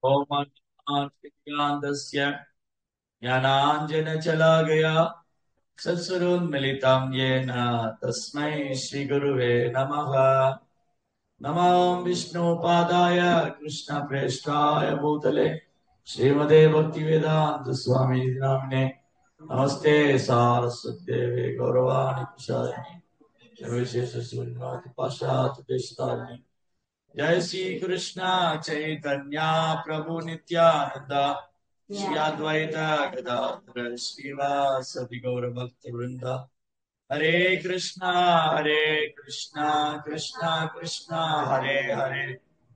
ओमज्ञानतिमिरान्धस्य ज्ञानाञ्जनशलाकया सत्स्वरोन्मिलितं येन तस्मै श्रीगुरुवे नमः। नमो विष्णुपादाय कृष्णप्रेष्ठाय भूतले श्रीमते भक्तिवेदान्त स्वामी नामिने नमस्ते सारस्वतीदेवे गौरवाणि प्रसादिनि निर्विशेष शून्यवादी पाश्चात्य देशतारिणि। जय श्री कृष्ण चैतन्य प्रभु नित्यानंद श्री अद्वैत गदाधर श्रीवासदि गौर भक्त वृंद। हरे कृष्णा कृष्णा कृष्णा हरे हरे,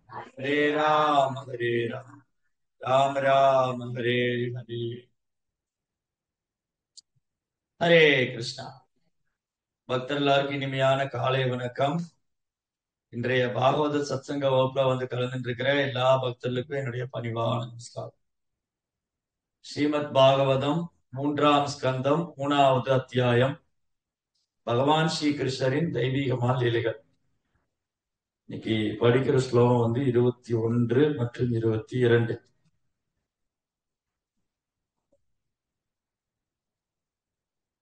हरे राम राम राम हरे हरे। हरे कृष्णा பக்தர் எல்லாருக்கும் இனிமையான காலை வணக்கம். இன்றைய பாகவத சத்சங்க வகுப்புல வந்து கலந்துட்டு இருக்கிற எல்லா பக்தர்களுக்கும் என்னுடைய பணிவான நமஸ்காரம். ஸ்ரீமத் பாகவதம் 3ஆம் ஸ்கந்தம் 3வது அத்தியாயம், பகவான் ஸ்ரீ கிருஷ்ணரின் தெய்வீகமான லீலைகள். இன்னைக்கு படிக்கிற ஸ்லோகம் வந்து 21 மற்றும் 22.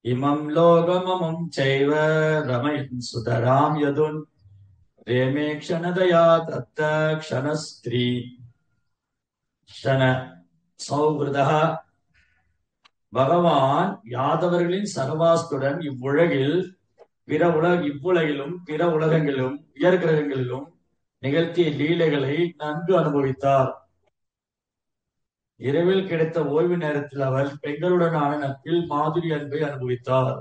இமம் லோகமமம் சைவ ரமயன் சுதராம் யதுன் ரேமே க்ஷணதயா தத்த க்ஷணஸ்திரீ க்ஷண சௌஹ்ருதா. பகவான் யாதவர்களின் சகவாசத்துடன் இவ்வுலகிலும் பிற உலகங்களிலும் உயர் கிரகங்களிலும் நிகழ்த்திய லீலைகளை நன்கு அனுபவித்தார். இரவில் கிடைத்த ஓய்வு நேரத்தில் அவர் பெண்களுடனான நட்பில் மாதுரி அன்பை அனுபவித்தார்.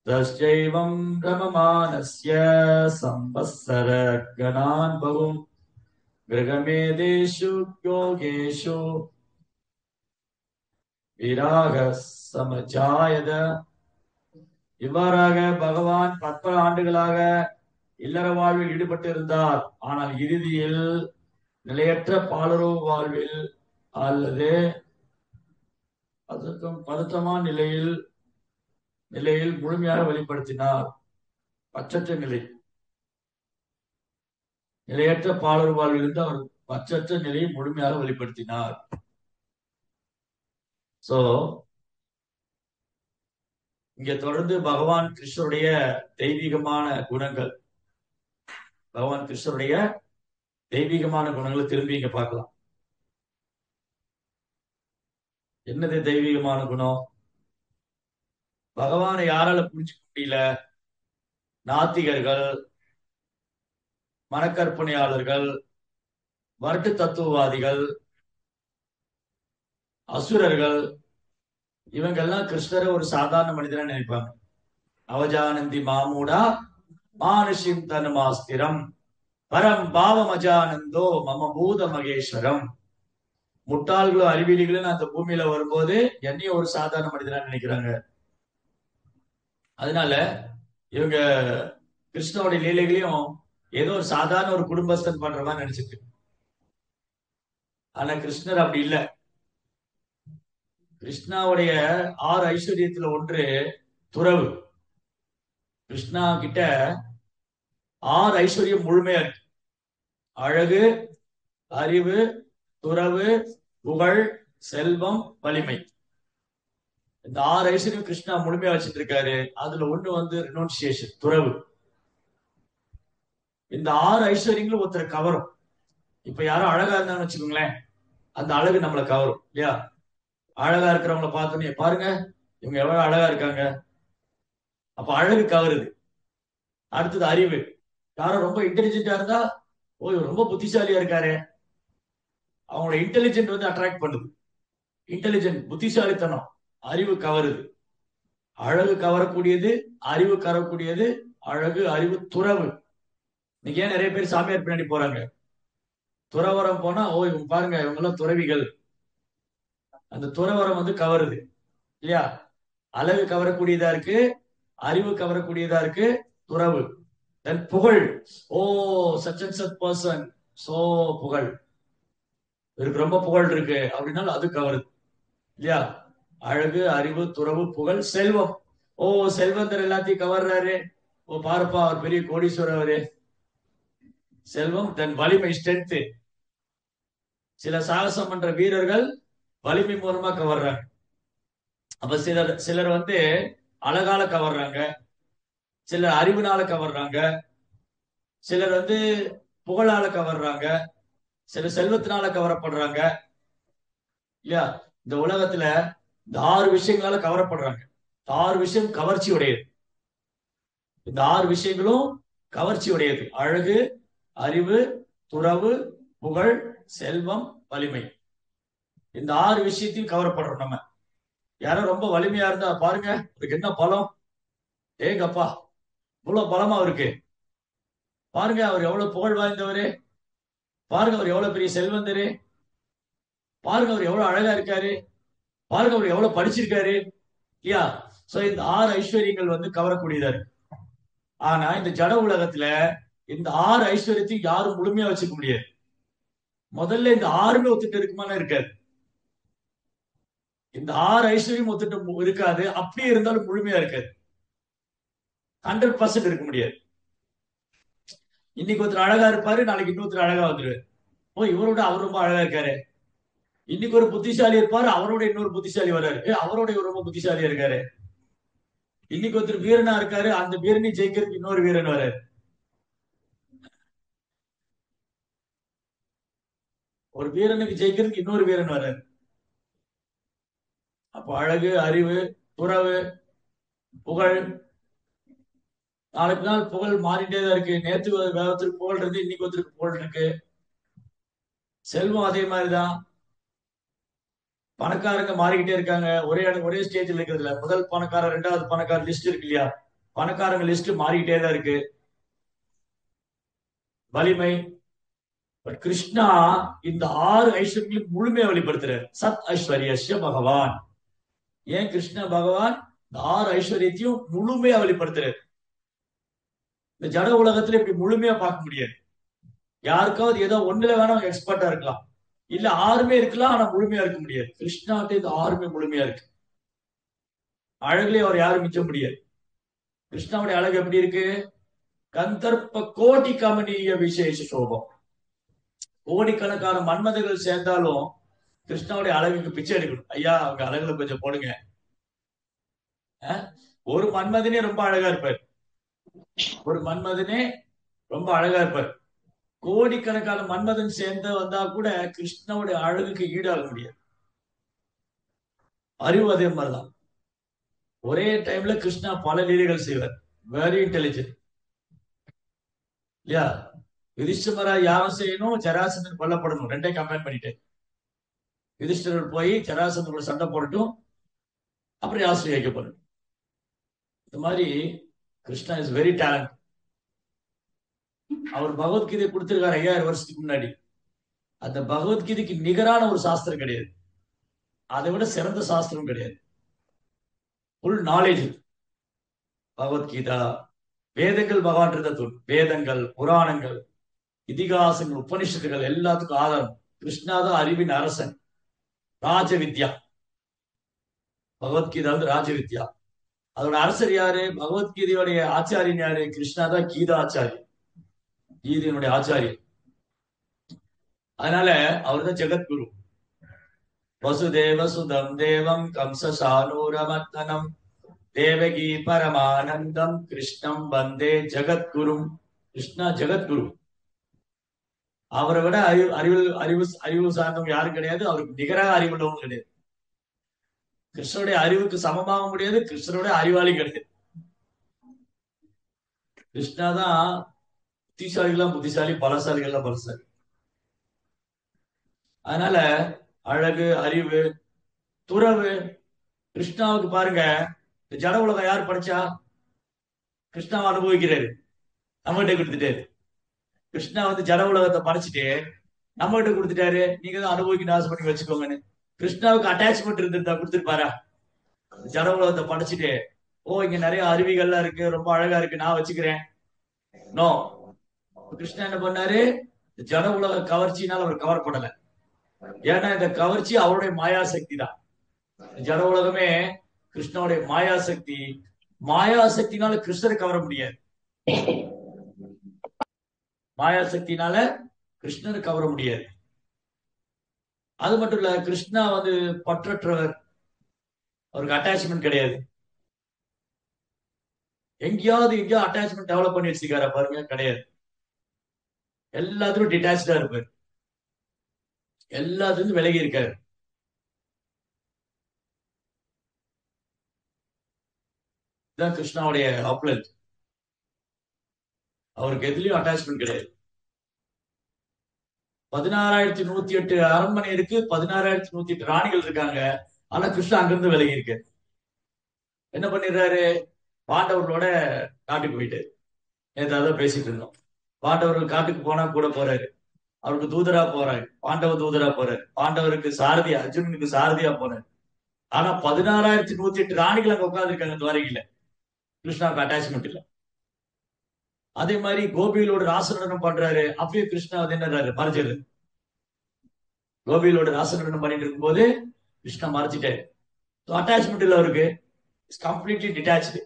தஸ்யைவம் ரமமானஸ்ய சம்பத்சர கணான் பகும் கிரகமேதேஷு யோகேஷு விராக சமஜாயத. இவ்வாறாக பகவான் 10 ஆண்டுகளாக இல்லற வாழ்வில் ஈடுபட்டு இருந்தார். ஆனால் இறுதியில் நிலையற்ற பாலுறவு வாழ்வில் அல்லது பதற்றமான நிலையில் முழுமையாக வெளிப்படுத்தினார். பற்றற்ற நிலையற்ற பாலுறவு வாழ்வில் இருந்து அவர் பற்றற்ற நிலையை முழுமையாக வெளிப்படுத்தினார். சோ இங்க தொடர்ந்து பகவான் கிருஷ்ணருடைய தெய்வீகமான குணங்கள், பகவான் கிருஷ்ணருடைய தெய்வீகமான குணங்களை திரும்பி இங்க பார்க்கலாம். என்னது தெய்வீகமான குணம்? பகவானை யாரால புரிஞ்சுக்க முடியல? நாத்திகர்கள், மனக்கற்பனையாளர்கள், வரட்டு தத்துவவாதிகள், அசுரர்கள், இவங்கெல்லாம் கிருஷ்ணரை ஒரு சாதாரண மனிதனா நினைப்பாங்க. அவஜானந்தி மாமூடா மானுஷிம் தனுமாஸ்திரம் பரம் பாவம் அஜானந்தோ மம பூத மகேஸ்வரம். முட்டாள்களும் அறிவியலிகளும் அந்த பூமியில வரும்போது என்னையும் ஒரு சாதாரண மனிதனா நினைக்கிறாங்க. அதனால இவங்க கிருஷ்ணனுடைய லீலைகளையும் ஏதோ ஒரு சாதாரண ஒரு குடும்பஸ்தன் பண்ற மாதிரி நினைச்சிட்டு. ஆனா கிருஷ்ணர் அப்படி இல்லை. கிருஷ்ணாவுடைய 6 ஐஸ்வர்யத்துல ஒன்று துறவு. கிருஷ்ணா கிட்ட 6 ஐஸ்வர்யம் முழுமையா இருக்கு. அழகு, அறிவு, துறவு, புகழ், செல்வம், வலிமை. இந்த 6 ஐஸ்வர்யம் கிருஷ்ணா முழுமையா வச்சுட்டு இருக்காரு. அதுல ஒண்ணு வந்து ரெனோன்சியேஷன், துறவு. இந்த 6 ஐஸ்வர்யங்களும் ஒருத்தரை கவரும். இப்ப யாரும் அழகா இருந்தான்னு வச்சுக்கோங்களேன், அந்த அழகு நம்மளை கவரும் இல்லையா? அழகா இருக்கிறவங்கள பார்த்தோன்னே பாருங்க இவங்க எவ்வளவு அழகா இருக்காங்க, அப்ப அழகு கவருது. அடுத்தது அறிவு. யாரும் ரொம்ப இன்டெலிஜென்டா இருந்தா, ஓ ரொம்ப புத்திசாலியா இருக்காரு, அவங்களோட இன்டெலிஜென்ட் வந்து அட்ராக்ட் பண்ணுது. இன்டெலிஜென்ட், புத்திசாலித்தனம், அறிவு கவருது. அழகு கவரக்கூடியது, அறிவு கவரக்கூடியது, அழகு, அறிவு, துறவு. இன்னைக்கு ஏன் நிறைய பேர் சாமியார் பின்னாடி போறாங்க? துறவரம் போனா ஓ இவங்க பாருங்க இவங்க எல்லாம் துறவிகள். அந்த துறவரம் வந்து கவருது இல்லையா? அழகு கவரக்கூடியதா இருக்கு, அறிவு கவரக்கூடியதா இருக்கு, துறவு. தென் புகழ். ஓ such and such person, so புகழ், இவருக்கு ரொம்ப புகழ் இருக்கு அப்படின்னாலும் அது கவருது இல்லையா? அழகு, அறிவு, துறவு, புகழ், செல்வம். ஓ செல்வந்தர் எல்லாத்தையும் கவர்றாரு, ஓ பாருப்பா அவர் பெரிய கோடீஸ்வரர் அவரு. செல்வம். தென் வலிமை, ஸ்ட்ரென்த். சில சாகசம் பண்ற வீரர்கள் வலிமை மூலமா கவர்றாங்க. அப்ப சிலர் சிலர் வந்து அழகால கவர்றாங்க, சிலர் அறிவுனால கவர்றாங்க, சிலர் வந்து புகழால கவர்றாங்க, சிலர் செல்வத்தினால கவரப்படுறாங்க. இல்லையா? இந்த உலகத்துல இந்த 6 விஷயங்களால கவரப்படுறாங்க. இந்த 6 விஷயம் கவர்ச்சி உடையது. இந்த 6 விஷயங்களும் கவர்ச்சி உடையது. அழகு, அறிவு, துறவு, புகழ், செல்வம், வலிமை. இந்த 6 விஷயத்தையும் கவரப்படுறோம் நம்ம. யாரோ ரொம்ப வலிமையா இருந்தா பாருங்க, அதுக்கு என்ன பலம்! ஏங்கப்பா, இவ்வளவு பலமா இருக்கு! பாருங்க அவர் எவ்வளவு புகழ் வாய்ந்தவரு, பாருங்க அவர் எவ்வளவு பெரிய செல்வந்தரு, பாருங்க அவர் எவ்வளவு அழகா இருக்காரு, பாருங்க அவர் எவ்வளவு படிச்சிருக்காரு. இல்லையா? சோ இந்த 6 ஐஸ்வர்யங்கள் வந்து கவரக்கூடியதா இருக்கு. ஆனா இந்த ஜட உலகத்துல இந்த 6 ஐஸ்வர்யத்தையும் யாரும் முழுமையா வச்சுக்க முடியாது. முதல்ல இந்த 6மே ஒத்துட்டு இருக்குமான்னு இருக்காது. இந்த 6 ஐஸ்வர்யம் ஒத்துட்டு இருக்காது. அப்படியே இருந்தாலும் முழுமையா இருக்காது. 100% இருக்க முடியாது. இன்னைக்கு ஒருத்தர் அழகா இருப்பாரு, நாளைக்கு இன்னொருத்தர் அழகா வந்துருவாரு. ஓ, இவரோட அவர் ரொம்ப அழகா இருக்காரு. இன்னைக்கு ஒரு புத்திசாலி இருப்பாரு, அவரோட இன்னொரு புத்திசாலி வர்றாரு. அவரோட இவர் ரொம்ப புத்திசாலியா இருக்காரு. இன்னைக்கு ஒருத்தர் வீரனா இருக்காரு, அந்த வீரனை ஜெயிக்கிறதுக்கு இன்னொரு வீரன் வர்றாரு. ஒரு வீரனுக்கு ஜெயிக்கிறதுக்கு இன்னொரு வீரன் வர்றாரு. அப்போ அழகு, அறிவு, துறவு, புகழ், நாளுக்கு நாள் புகழ் மாறிட்டே தான் இருக்கு. நேத்து ஒருத்தருக்கு புகழ் இருந்து இன்னைக்கு ஒருத்தருக்கு புகழ் இருக்கு. செல்வம் அதே மாதிரிதான். பணக்காரங்க மாறிக்கிட்டே இருக்காங்க. ஒரே ஸ்டேஜ்ல இருக்கிறது இல்ல. முதல் பணக்காரர், இரண்டாவது பணக்காரர் லிஸ்ட் இருக்கு இல்லையா? பணக்காரங்க லிஸ்ட் மாறிக்கிட்டே தான் இருக்கு. வலிமை. பட் கிருஷ்ணா இந்த 6 ஐஸ்வர்யங்களையும் முழுமையா வெளிப்படுத்துறாரு. சத் ஐஸ்வர்யஸ்ய பகவான். ஏன் கிருஷ்ண பகவான் இந்த 6 ஐஸ்வர்யத்தையும் முழுமையா வெளிப்படுத்துறாரு? இந்த ஜட உலகத்துல இப்படி முழுமையா பார்க்க முடியாது. யாருக்காவது ஏதோ ஒண்ணுல வேணா எக்ஸ்பர்ட்டா இருக்கலாம், இல்ல 6மே இருக்கலாம், ஆனா முழுமையா இருக்க முடியாது. கிருஷ்ணாட்ட இந்த 6மே முழுமையா இருக்கு. அழகுலயே அவர் யாரும் மிச்ச முடியாது. கிருஷ்ணாவுடைய அழகு எப்படி இருக்கு? கந்தர்ப்ப கோடி கமனீய விசேஷ சோபம். கோடிக்கணக்கான மன்மதர்கள் சேர்ந்தாலும் கிருஷ்ணாவுடைய அழகுக்கு பிச்சை எடுக்கணும். ஐயா, அவங்க அழகுல கொஞ்சம் போடுங்க. ஒரு மன்மதனே ரொம்ப அழகா இருப்பார். ஒரு மன்மதனே ரொம்ப அழகா இருப்பார். கோடிக்கணக்கான மன்மதன் சேர்ந்து வந்தா கூட கிருஷ்ணாவுடைய அழகுக்கு ஈடாக முடியாது. அறிவு அதே மாதிரிதான். ஒரே டைம்ல கிருஷ்ணா பல லீலைகள் செய்வார். Very intelligent. இல்லையா? யுதிஷ்டமரா யாகம் செய்யணும், ஜராசந்தன் கொல்லப்படணும், ரெண்டையும் கம்பைன் பண்ணிட்டேன். யுதிஷ்டர் போய் ஜராசந்தனோட சண்டை போடட்டும், அப்புறம் யாசம் வைக்கப்படணும். இந்த மாதிரி கிருஷ்ணா இஸ் வெரி டேலண்ட். அவர் பகவத்கீதை கொடுத்திருக்காரு 5000 வருஷத்துக்கு முன்னாடி. அந்த பகவத்கீதைக்கு நிகரான ஒரு சாஸ்திரம் கிடையாது. அதை விட சிறந்த சாஸ்திரம் கிடையாது. Full knowledge Bhagavad Gita. வேதங்கள் பகவான் இருந்த தூள். வேதங்கள், புராணங்கள், இதிகாசங்கள், உபனிஷத்துகள் எல்லாத்துக்கும் ஆதாரம். கிருஷ்ணா தான் அறிவின் அரசன். ராஜ வித்யா. பகவத்கீதா வந்து ராஜ வித்யா. அதோட அரசர் யாரு? பகவத்கீதையோடைய ஆச்சாரியன் யாரு? கிருஷ்ணா தான் கீதா ஆச்சாரியன், கீதையினுடைய ஆச்சாரியன். அதனால அவர் தான் ஜெகத்குரு. வசுதேவ சுதம் தேவம் கம்ச சானூரமர்த்தனம் தேவகி பரமானந்தம் கிருஷ்ணம் வந்தே ஜெகத்குரும். கிருஷ்ணா ஜெகத்குரு. அவரை விட அறிவு சார்ந்தவங்க யாரும் கிடையாது. அவருக்கு நிகராக அறிவுள்ளவங்க கிடையாது. கிருஷ்ணனுடைய அறிவுக்கு சமமாக முடியாது. கிருஷ்ணனுடைய அறிவாளி கிடையாது. கிருஷ்ணா தான் புத்திசாலிகள்லாம் புத்திசாலி, பலசாலிகள்லாம் பலசாலி. அதனால அழகு, அறிவு, துறவு. கிருஷ்ணாவுக்கு பாருங்க, இந்த ஜட உலகம் யார் படைச்சா? கிருஷ்ணாவை அனுபவிக்கிறாரு, நம்மகிட்ட கொடுத்துட்டாரு. கிருஷ்ணா வந்து ஜட உலகத்தை படைச்சிட்டு நம்மகிட்ட கொடுத்துட்டாரு. நீங்க தான் அனுபவிக்க ஆசை பண்ணி வச்சுக்கோங்கன்னு. கிருஷ்ணாவுக்கு அட்டாச்மெண்ட் இருந்திருந்தா கொடுத்துருப்பாரா? ஜட உலகத்தை படைச்சிட்டு, ஓ இங்க நிறைய அருவிகள்லாம் இருக்கு, ரொம்ப அழகா இருக்கு, நான் வச்சுக்கிறேன். நோ. கிருஷ்ணா என்ன பண்ணாரு? ஜட உலக கவர்ச்சினால அவர் கவரப்படல. ஏன்னா இந்த கவர்ச்சி அவருடைய மாயா சக்தி தான். ஜட உலகமே கிருஷ்ணனுடைய மாயா சக்தி. மாயா சக்தினால கிருஷ்ணரை கவர முடியாது. மாயா சக்தினால கிருஷ்ணரை கவர முடியாது. அது மட்டும் இல்ல, கிருஷ்ணா வந்து பற்றற்றவர், அவருக்கு அட்டாச்மெண்ட் கிடையாது. எங்கேயோ அட்டாச்மெண்ட் டெவலப் பண்ணி வச்சிருக்காரா பாருங்க, கிடையாது. எல்லாத்துக்கும் டிட்டாச்சா இருப்பாரு, எல்லாத்துக்கும் விலகி இருக்காரு. இதுதான் கிருஷ்ணாவுடைய ஆப்லெட். அவருக்கு எதுலயும் அட்டாச்மெண்ட் கிடையாது. 16,108 அரண்மனை இருக்கு, 16,108 ராணிகள் இருக்காங்க. ஆனா கிருஷ்ணா அங்கிருந்து விலகி இருக்கு. என்ன பண்ணிடுறாரு? பாண்டவர்களோட காட்டுக்கு போயிட்டாரு. நேற்று அதான் பேசிட்டு இருந்தோம். பாண்டவர்கள் காட்டுக்கு போனா கூட போறாரு, அவருக்கு தூதரா போறாரு, பாண்டவ தூதரா போறாரு, பாண்டவருக்கு சாரதியா, அர்ஜுனனுக்கு சாரதியா போறாரு. ஆனா 16,108 ராணிகள் அங்க உட்கார்ந்து இருக்காங்க துவாரகையில. கிருஷ்ணாவுக்கு அட்டாச்மெண்ட் இல்ல. அதே மாதிரி கோபிகளோட ராச நடனம் பண்றாரு, அப்பயே கிருஷ்ணா வந்து என்ன மறைச்சிரு. கோபிகளோட ராச நடனம் பண்ணிட்டு இருக்கும்போது கிருஷ்ணா மறைச்சிட்டாரு. அட்டாச்மெண்ட் இல்ல அவருக்கு. Completely detach,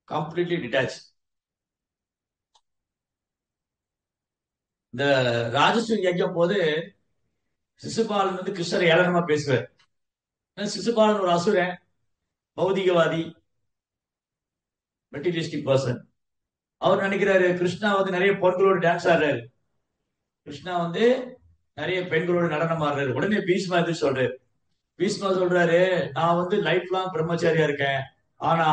completely detach. இந்த ராஜஸ்வரி யஜ்யம் போது சிசுபாலன் வந்து கிருஷ்ணரை ஏளனமா பேசுவார். சிசுபாலன் ஒரு அசுரன், பௌதிகவாதி, மெட்டீரியலிஸ்டிக் பர்சன். அவர் நினைக்கிறாரு கிருஷ்ணா வந்து நிறைய பெண்களோட டான்ஸ் ஆடுறாரு, கிருஷ்ணா வந்து நிறைய பெண்களோட நடனம் ஆடுறாரு. உடனே பீஷ்மா எது சொல்றாரு. பீஷ்மா சொல்றாரு, நான் வந்து லைஃப் லாங் பிரம்மச்சாரியா இருக்கேன், ஆனா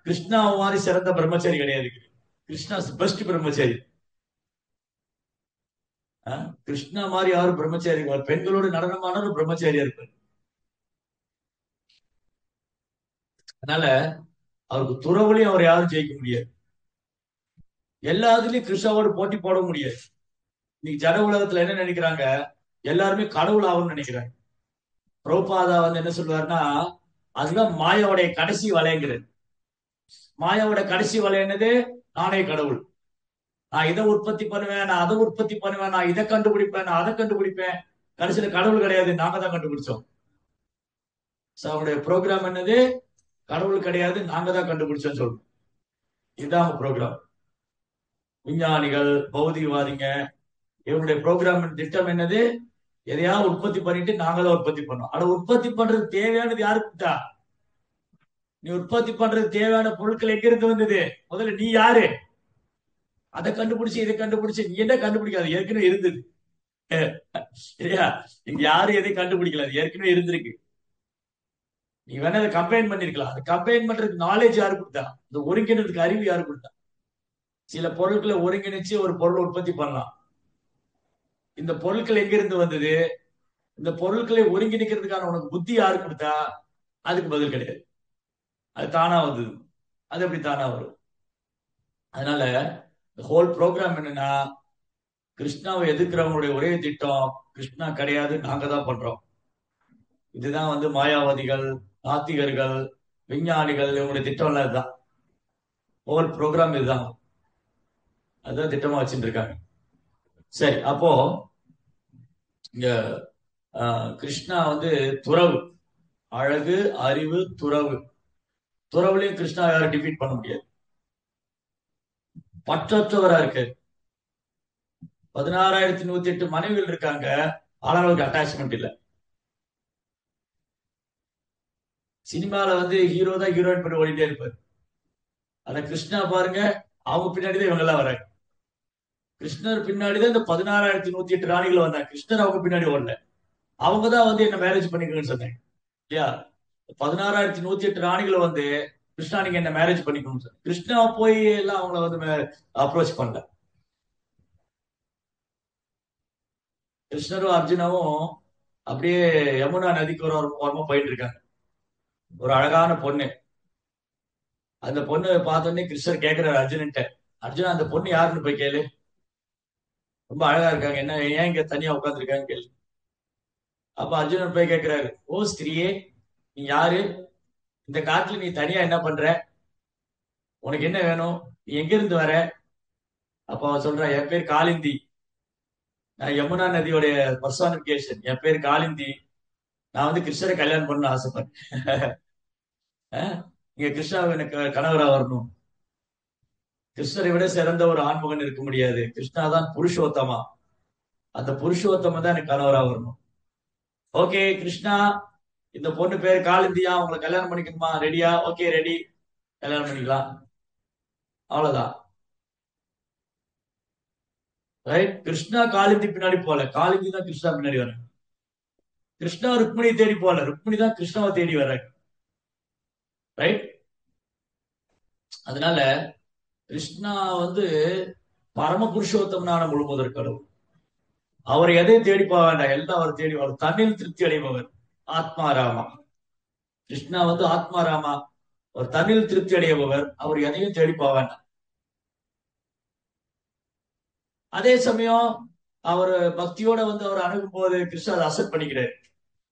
கிருஷ்ணா மாதிரி சிறந்த பிரம்மச்சாரி கிடையாது. கிருஷ்ணா பெஸ்ட் பிரம்மச்சாரி. கிருஷ்ணா மாதிரி யாரும் பிரம்மச்சாரி, பெண்களோட நடனமானாலும் பிரம்மச்சாரியா இருப்பார். அதனால அவருக்கு துறவுலையும் அவர் யாரும் ஜெயிக்க முடியாது. எல்லாத்துலயும் கிருஷ்ணாவோட போட்டி போட முடியாது. இன்னைக்கு ஜட உலகத்துல என்ன நினைக்கிறாங்க? எல்லாருமே கடவுள் ஆகும்னு நினைக்கிறாங்க. பிரபுபாதா வந்து என்ன சொல்லுவாருன்னா, அதுதான் மாயாவுடைய கடைசி வலைங்கிறது. மாயாவோட கடைசி வலை என்னது? நானே கடவுள். நான் இதை உற்பத்தி பண்ணுவேன், நான் அதை உற்பத்தி பண்ணுவேன், நான் இதை கண்டுபிடிப்பேன், நான் அதை கண்டுபிடிப்பேன். கடைசியில கடவுள் கிடையாது, நாங்க தான் கண்டுபிடிச்சோம். அவருடைய ப்ரோக்ராம் என்னது? கடவுள் கிடையாது, நாங்க தான் கண்டுபிடிச்சோம் சொல்லணும். இதுதான் ப்ரோக்ராம். விஞ்ஞானிகள், பௌதிகவாதிங்க, இவருடைய ப்ரோக்ராம் திட்டம் என்னது? எதையாவது உற்பத்தி பண்ணிட்டு நாங்க தான் உற்பத்தி பண்ணோம். ஆனா உற்பத்தி பண்றது தேவையானது யாருக்கு? நீ உற்பத்தி பண்றது தேவையான பொருட்கள் எங்க இருந்து வந்தது? முதல்ல நீ யாரு? அதை கண்டுபிடிச்சு இதை கண்டுபிடிச்சு நீ என்ன கண்டுபிடிக்காது, ஏற்கனவே இருந்தது. சரியா? இங்க யாரும் எதையும் கண்டுபிடிக்கல, அது ஏற்கனவே இருந்திருக்கு. நீ வேணா அதை கம்பைன் பண்ணிருக்கலாம். அதை கம்பைன் பண்றதுக்கு நாலேஜ் யாரு கொடுத்தா? இந்த ஒருங்கிணைறதுக்கு அறிவு யாரு கொடுத்தா? சில பொருட்களை ஒருங்கிணைச்சு ஒரு பொருளை உற்பத்தி பண்ணலாம். இந்த பொருட்கள் எங்க இருந்து வந்தது? இந்த பொருட்களை ஒருங்கிணைக்கிறதுக்கான உனக்கு புத்தி யாரு கொடுத்தா? அதுக்கு பதில் கிடையாது. அது தானா வந்தது. அது எப்படி தானா வரும்? அதனால ஹோல் ப்ரோக்ராம் என்னன்னா, கிருஷ்ணாவை எதிர்க்கிறவங்களுடைய ஒரே திட்டம், கிருஷ்ணா கிடையாது, நாங்க தான் பண்றோம். இதுதான் வந்து மாயாவாதிகள், நாத்திகர்கள், விஞ்ஞானிகள் இவங்களுடைய திட்டம் எல்லாம் இதுதான். ஹோல் ப்ரோக்ராம் இதுதான். அதுதான் திட்டமா வச்சுட்டு இருக்காங்க. சரி, அப்போ இங்க கிருஷ்ணா வந்து துறவு, அழகு, அறிவு, துறவு. துறவுலையும் கிருஷ்ணா யாரும் டிஃபீட் பண்ண முடியாது. பற்றற்றவரா இருக்கு. 16,108 மனைவிகள் இருக்காங்க, ஆளுங்களுக்கு அட்டாச்மெண்ட் இல்ல. சினிமால வந்து ஹீரோ தான் ஹீரோயின் பண்ணி ஓடிட்டே இருப்பாரு. ஆனா கிருஷ்ணா பாருங்க, அவங்க பின்னாடிதான் இவங்க எல்லாம் வராங்க. கிருஷ்ணர் பின்னாடிதான் இந்த 16,108 ராணிகள் வந்தாங்க. கிருஷ்ணர் அவங்க பின்னாடி ஓடல. அவங்கதான் வந்து என்ன மேரேஜ் பண்ணிக்கணும்னு சொன்னாங்க இல்லையா? 16,108 ராணிகள் வந்து கிருஷ்ணா நீங்க என்ன மேரேஜ் பண்ணிக்கணும்னு சொன்னாங்க. கிருஷ்ணா போய் எல்லாம் அவங்கள வந்து அப்ரோச் பண்ணல. கிருஷ்ணரும் அர்ஜுனாவும் அப்படியே யமுனா நதிக்கு ஒரு ஓரமா போயிட்டு இருக்காங்க. ஒரு அழகான பொண்ணு. அந்த பொண்ணு பார்த்தோன்னே கிருஷ்ணர் கேட்கிறாரு அர்ஜுனன்ட்ட, அர்ஜுனா அந்த பொண்ணு யாருன்னு போய் கேளு, ரொம்ப அழகா இருக்காங்க, என்ன ஏன் இங்க தனியா உட்காந்துருக்காங்க கேளு. அப்ப அர்ஜுனன் போய் கேட்கிறாரு, ஓ ஸ்திரியே, நீ யாரு? இந்த காட்டுல நீ தனியா என்ன பண்ற? உனக்கு என்ன வேணும்? நீ எங்க இருந்து வர? அப்ப அவன் சொல்றான், என் பேர் காளிந்தி, நான் யமுனா நதியோடைய பர்சானிபிகேஷன், என் பேர் காளிந்தி, நான் வந்து கிருஷ்ணரை கல்யாணம் பண்ண ஆசைப்பட்டேன். இங்க கிருஷ்ணாவை எனக்கு கணவரா வரணும். கிருஷ்ணரை விட சிறந்த ஒரு ஆண்மகன் இருக்க முடியாது, கிருஷ்ணா தான் புருஷோத்தமா. அந்த புருஷோத்தம தான் எனக்கு கணவரா வரணும். ஓகே கிருஷ்ணா, இந்த பொண்ணு பேரு காலிந்தியா, உங்களை கல்யாணம் பண்ணிக்கணுமா? ரெடியா? ஓகே ரெடி, கல்யாணம் பண்ணிக்கலாம். அவ்வளவுதான். ரைட். கிருஷ்ணா காலிந்தி பின்னாடி போல, காலிந்தி தான் கிருஷ்ணா பின்னாடி வர. கிருஷ்ணா ருக்மிணி தேடி போல, ருக்மிணி தான் கிருஷ்ணாவை தேடி வர. ரைட். அதனால கிருஷ்ணா வந்து பரம புருஷோத்தமனான முழுமுதற் கடவுள். அவர் எதையும் தேடி போக வேண்டாம், எல்லாம் அவர் தேடி வரும். தன்னில் திருப்தி அடைபவர் ஆத்மாராமா. கிருஷ்ணா வந்து ஆத்மாராமா, அவர் தன்னில் திருப்தி அடைபவர். அவர் எதையும் தேடி போக வேண்டாம். அதே சமயம் அவர் பக்தியோட வந்து அவர் அணுகும் போது கிருஷ்ணா அதை அசெப்ட் பண்ணிக்கிறார்.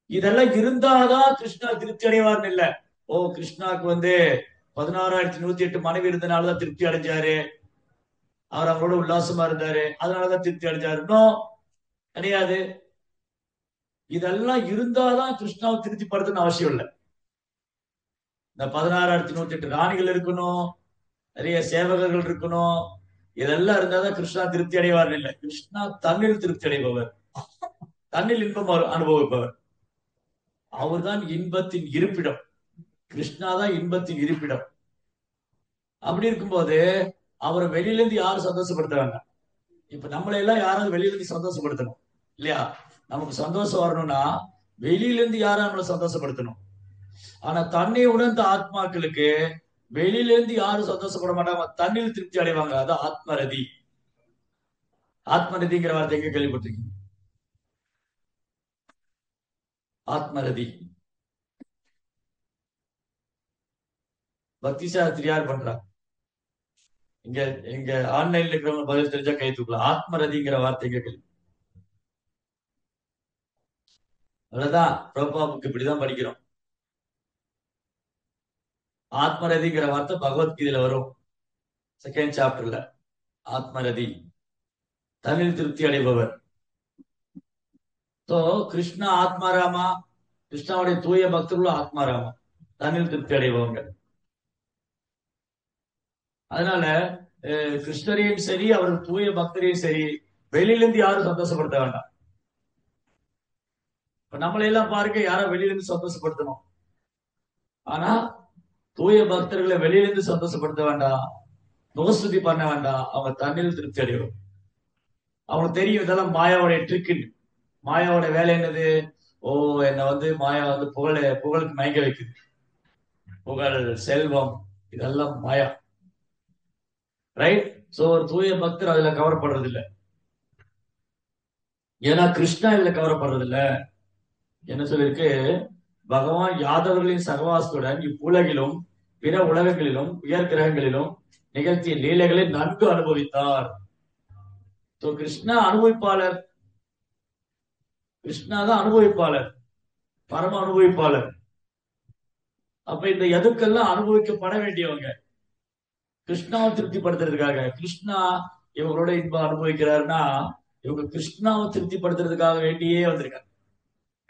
இதெல்லாம் இருந்தாதான் கிருஷ்ணா திருப்தி அடைவார்னு இல்ல. ஓ, கிருஷ்ணாக்கு வந்து 16,108 மனைவி இருந்தனாலதான் திருப்தி அடைஞ்சாரு, அவர் அவங்களோட உல்லாசமா இருந்தாரு, அதனாலதான் திருப்தி அடைஞ்சாரு. இன்னும் கிடையாது. இதெல்லாம் இருந்தாதான் கிருஷ்ணாவை திருப்திப்படுத்தணும்னு அவசியம் இல்லை. இந்த 16,108 ராணிகள் இருக்கணும், நிறைய சேவகர்கள் இருக்கணும், இதெல்லாம் இருந்தாதான் கிருஷ்ணா திருப்தி அடைவார் இல்லை. கிருஷ்ணா தன்னில் திருப்தி அடைபவர், தன்னில் இன்பம் அனுபவிப்பவர். அவர்தான் இன்பத்தின் இருப்பிடம். கிருஷ்ணா தான் இன்பத்தின் இருப்பிடம். அப்படி இருக்கும்போது அவரை வெளியில இருந்து யாரும் சந்தோஷப்படுத்த வேண்டாம். இப்ப நம்மளை எல்லாம் யாராவது வெளியில இருந்து சந்தோஷப்படுத்தணும் இல்லையா? நமக்கு சந்தோஷம் வரணும்னா வெளியில இருந்து யாரும் நம்மளை சந்தோஷப்படுத்தணும். ஆனா தன்னை உணர்ந்த ஆத்மாக்களுக்கு வெளியில இருந்து யாரும் சந்தோஷப்பட மாட்டாங்க, தண்ணில் திருப்தி அடைவாங்க. அதான் ஆத்மரதி. ஆத்மரதிங்கிற வார்த்தை எங்க கேள்விப்பட்டிருக்கீங்க? ஆத்மரதி பக்தி சாஸ்திரி யார் பண்றா? இங்க இங்க ஆன்லைன்ல இருக்கிறவங்க பதில் தெரிஞ்சா கை தூக்கலாம். ஆத்மரதிங்கிற வார்த்தை எங்க கேள்வி? அவ்வளவுதான். பிரபாபுக்கு இப்படிதான் படிக்கிறோம். ஆத்மரதிங்கிற வார்த்தை பகவத்கீதையில வரும், செகண்ட் சாப்டர்ல. ஆத்மரதி, தன்னில் திருப்தி அடைபவர். சோ கிருஷ்ணா ஆத்மாராமா, கிருஷ்ணாவுடைய தூய பக்தர்களும் ஆத்மாராமா, தன்னில் திருப்தி அடைபவங்க. அதனால கிருஷ்ணரையும் சரி அவர்கள் தூய பக்தரையும் சரி வெளியிலிருந்து யாரும் சந்தோஷப்படுத்த வேண்டாம். இப்ப நம்மளை எல்லாம் பாருங்க, யாரும் வெளியிலிருந்து சந்தோஷப்படுத்தணும். ஆனா தூய பக்தர்களை வெளியிலிருந்து சந்தோஷப்படுத்த வேண்டாம், நோஸ்துதி பண்ண வேண்டாம். அவங்க தண்ணில் திருப்தி அடையும். அவங்களுக்கு தெரியும் இதெல்லாம் மாயாவுடைய ட்ரிக்குன்னு. மாயாவோட வேலை என்னது? ஓ, என்ன வந்து மாயா வந்து புகழுக்கு மயங்க வைக்குது. புகழ், செல்வம், இதெல்லாம் மாயா. ரைட். சோ ஒரு தூய பக்தர் அதுல கவரப்படுறது இல்லை. ஏன்னா கிருஷ்ணா இதுல கவரப்படுறது இல்ல. என்ன சொல்லிருக்கு? பகவான் யாதவர்களின் சகவாசத்துடன் இவ்வுலகிலும் பிற உலகங்களிலும் உயர் கிரகங்களிலும் நிகழ்த்திய லீலைகளை நன்கு அனுபவித்தார். கிருஷ்ணா அனுபவிப்பாளர். கிருஷ்ணா தான் அனுபவிப்பாளர், பரம அனுபவிப்பாளர். அப்ப இந்த எதுக்கெல்லாம் அனுபவிக்கப்பட வேண்டியவங்க கிருஷ்ணாவை திருப்திப்படுத்துறதுக்காக. கிருஷ்ணா இவங்களோட இன்பம் அனுபவிக்கிறாருன்னா இவங்க கிருஷ்ணாவை திருப்திப்படுத்துறதுக்காக வேண்டியே வந்திருக்காங்க,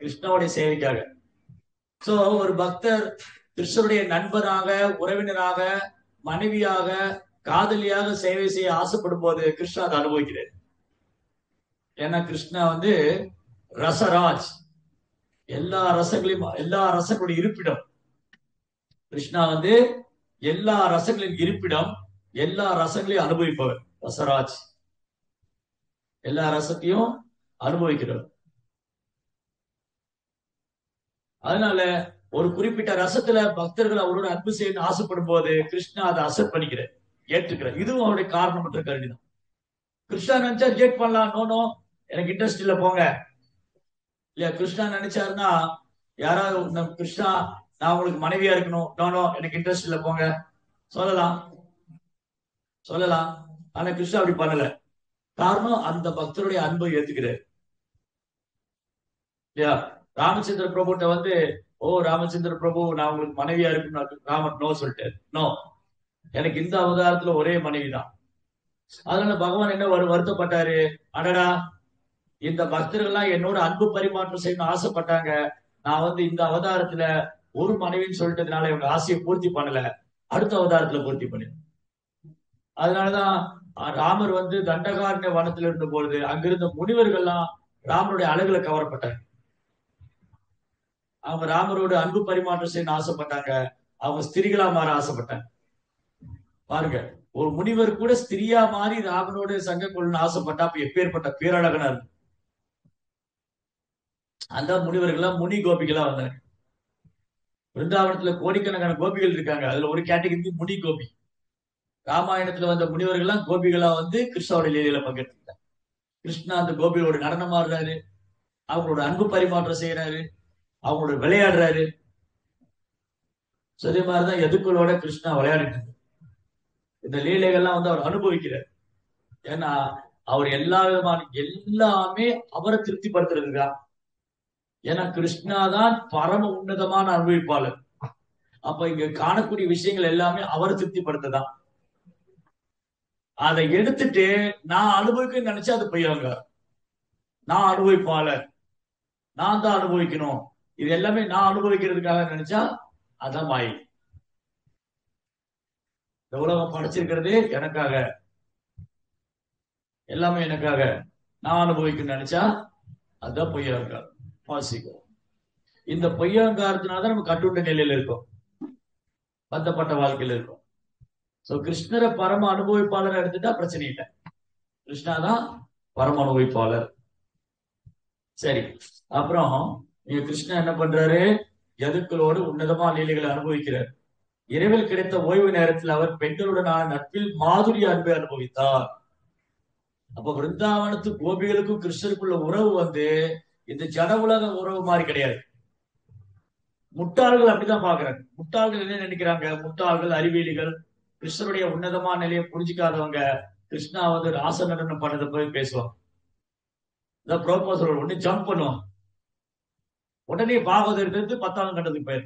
கிருஷ்ணாவுடைய சேவைக்காக. சோ ஒரு பக்தர் கிருஷ்ணருடைய நண்பராக, உறவினராக, மனைவியாக, காதலியாக சேவை செய்ய ஆசைப்படும் போது கிருஷ்ணா அதை அனுபவிக்கிறார். ஏன்னா கிருஷ்ணா வந்து ரசராஜ், எல்லா ரசங்களையும், எல்லா ரசங்களுடைய இருப்பிடம். கிருஷ்ணா வந்து எல்லா ரசங்களின் இருப்பிடம், எல்லா ரசங்களையும் அனுபவிப்பவர். ரசராஜ், எல்லா ரசத்தையும் அனுபவிக்கிறவர். அதனால ஒரு குறிப்பிட்ட ரசத்துல பக்தர்கள் அவரோட அன்பு செய்யணும்னு ஆசைப்படும் போது கிருஷ்ணா அதை அசெப்ட் பண்ணிக்கிறார், ஏற்றுக்கிறார். இதுவும் அவருடைய காரணமற்ற கருணிதான். கிருஷ்ணா நினைச்சா ரிஜெக்ட் பண்ணலாம், நோ நோ எனக்கு இன்ட்ரெஸ்ட் இல்ல போங்க. இல்லையா? கிருஷ்ணா நினைச்சாருன்னா யாராவது கிருஷ்ணா நான் உங்களுக்கு மனைவியா இருக்கணும், நோ நோ எனக்கு இன்ட்ரெஸ்ட் இல்ல போங்க சொல்லலாம், சொல்லலாம். ஆனா கிருஷ்ணா அப்படி பண்ணல. காரணம் அந்த பக்தருடைய அன்பை ஏத்துக்கிறார். இல்லையா? ராமச்சந்திர பிரபுட்ட வந்து, ஓ ராமச்சந்திர பிரபு நான் உங்களுக்கு மனைவியா இருக்கணும், ராமன் நோ சொல்லிட்டாரு. நோ, எனக்கு இந்த அவதாரத்துல ஒரே மனைவி தான். அதனால பகவான் என்ன வருத்தப்பட்டாரு? அடடா, இந்த பக்தர்கள்லாம் என்னோட அன்பு பரிமாற்றம் செய்யணும்னு ஆசைப்பட்டாங்க, நான் வந்து இந்த அவதாரத்துல ஒரு மனைவின்னு சொல்லிட்டதுனால இவங்க ஆசையை பூர்த்தி பண்ணல, அடுத்த அவதாரத்துல பூர்த்தி பண்ணு. அதனாலதான் ராமர் வந்து தண்டகாரண்ய வனத்துல இருந்த பொழுது அங்கிருந்த முனிவர்கள்லாம் ராமருடைய அழகுல கவரப்பட்டாங்க. அவங்க ராமரோட அன்பு பரிமாற்றம் செய்ய ஆசைப்பட்டாங்க. அவங்க ஸ்திரிகளா மாற ஆசைப்பட்டாங்க. பாருங்க, ஒரு முனிவர் கூட ஸ்திரியா மாறி ராமனோட சங்க கொள்ளணும்னு ஆசைப்பட்டா அப்ப எப்பேற்பட்ட பேரழகனா இருக்கும். அந்த முனிவர்கள்லாம் முனி கோபிகளா வந்தாங்க. பிருந்தாவனத்துல கோடிக்கணக்கான கோபிகள் இருக்காங்க. அதுல ஒரு கேட்டகரி முனி கோபி. ராமாயணத்துல வந்த முனிவர்கள்லாம் கோபிகளா வந்து கிருஷ்ணாவோட லீலையில பங்கெடுத்துக்கிட்டாங்க. கிருஷ்ணா அந்த கோபிகளோட நடனம் ஆடுறாரு, அவங்களோட அன்பு பரிமாற்றம் செய்யறாரு, அவங்களோட விளையாடுறாரு. அதே மாதிரிதான் எதுக்களோட கிருஷ்ணா விளையாடிட்டு இருக்கு. இந்த லீலைகள்லாம் வந்து அவர் அனுபவிக்கிறார். ஏன்னா அவர் எல்லா விதமான எல்லாமே அவரை திருப்திப்படுத்துறதுக்கா. ஏன்னா கிருஷ்ணா தான் பரம உன்னதமான அனுபவிப்பாளர். அப்ப இங்க காணக்கூடிய விஷயங்கள் எல்லாமே அவரை திருப்திப்படுத்ததான். அதை எடுத்துட்டு நான் அனுபவிக்க நினைச்சா அது பொய்யாங்க. நான் அனுபவிப்பாளர், நான் தான் அனுபவிக்கணும், இது எல்லாமே நான் அனுபவிக்கிறதுக்காக நினைச்சா அதான் மாயை. இந்த உலகம் படைச்சிருக்கிறது எனக்காக, எல்லாமே எனக்காக, நான் அனுபவிக்கணும்னு நினைச்சா அதுதான் பொய்யாங்காரம். வாசிக்கும். இந்த பொய்யாங்காரத்தினால்தான் நம்ம கட்டுண்ட நிலையில இருக்கோம், பந்தப்பட்ட வாழ்க்கையில இருக்கும். சோ கிருஷ்ணரை பரம அனுபவிப்பாளர் எடுத்துட்டா பிரச்சனை இல்லை. கிருஷ்ணா தான் பரம அனுபவிப்பாளர். சரி, அப்புறம் இங்க கிருஷ்ணன் என்ன பண்றாரு? யதுக்களோடு உன்னதமான லீலைகளை அனுபவிக்கிறார். இரவில் கிடைத்த ஓய்வு நேரத்தில் அவர் பெண்களுடனான நட்பில் மாதுரிய அன்பை அனுபவித்தார். அப்ப விருந்தாவனத்து கோபிகளுக்கும் கிருஷ்ணருக்குள்ள உறவு வந்து இந்த ஜட உலக உறவு மாதிரி கிடையாது. முட்டாள்கள் அப்படிதான் பாக்குறாங்க. முட்டாள்கள் என்ன நினைக்கிறாங்க? முட்டாள்கள், அறிவியலிகள், கிருஷ்ணருடைய உன்னதமான நிலையை புரிஞ்சுக்காதவங்க கிருஷ்ணா வந்து ராச நடனம் பண்ணதை போய் பேசுவாங்க. ப்ரோபோசல் ஒண்ணு ஜம்ப் பண்ணுவாங்க. உடனே பாகவதம் எடுத்து 10ஆம் கண்டத்துக்கு போயிரு.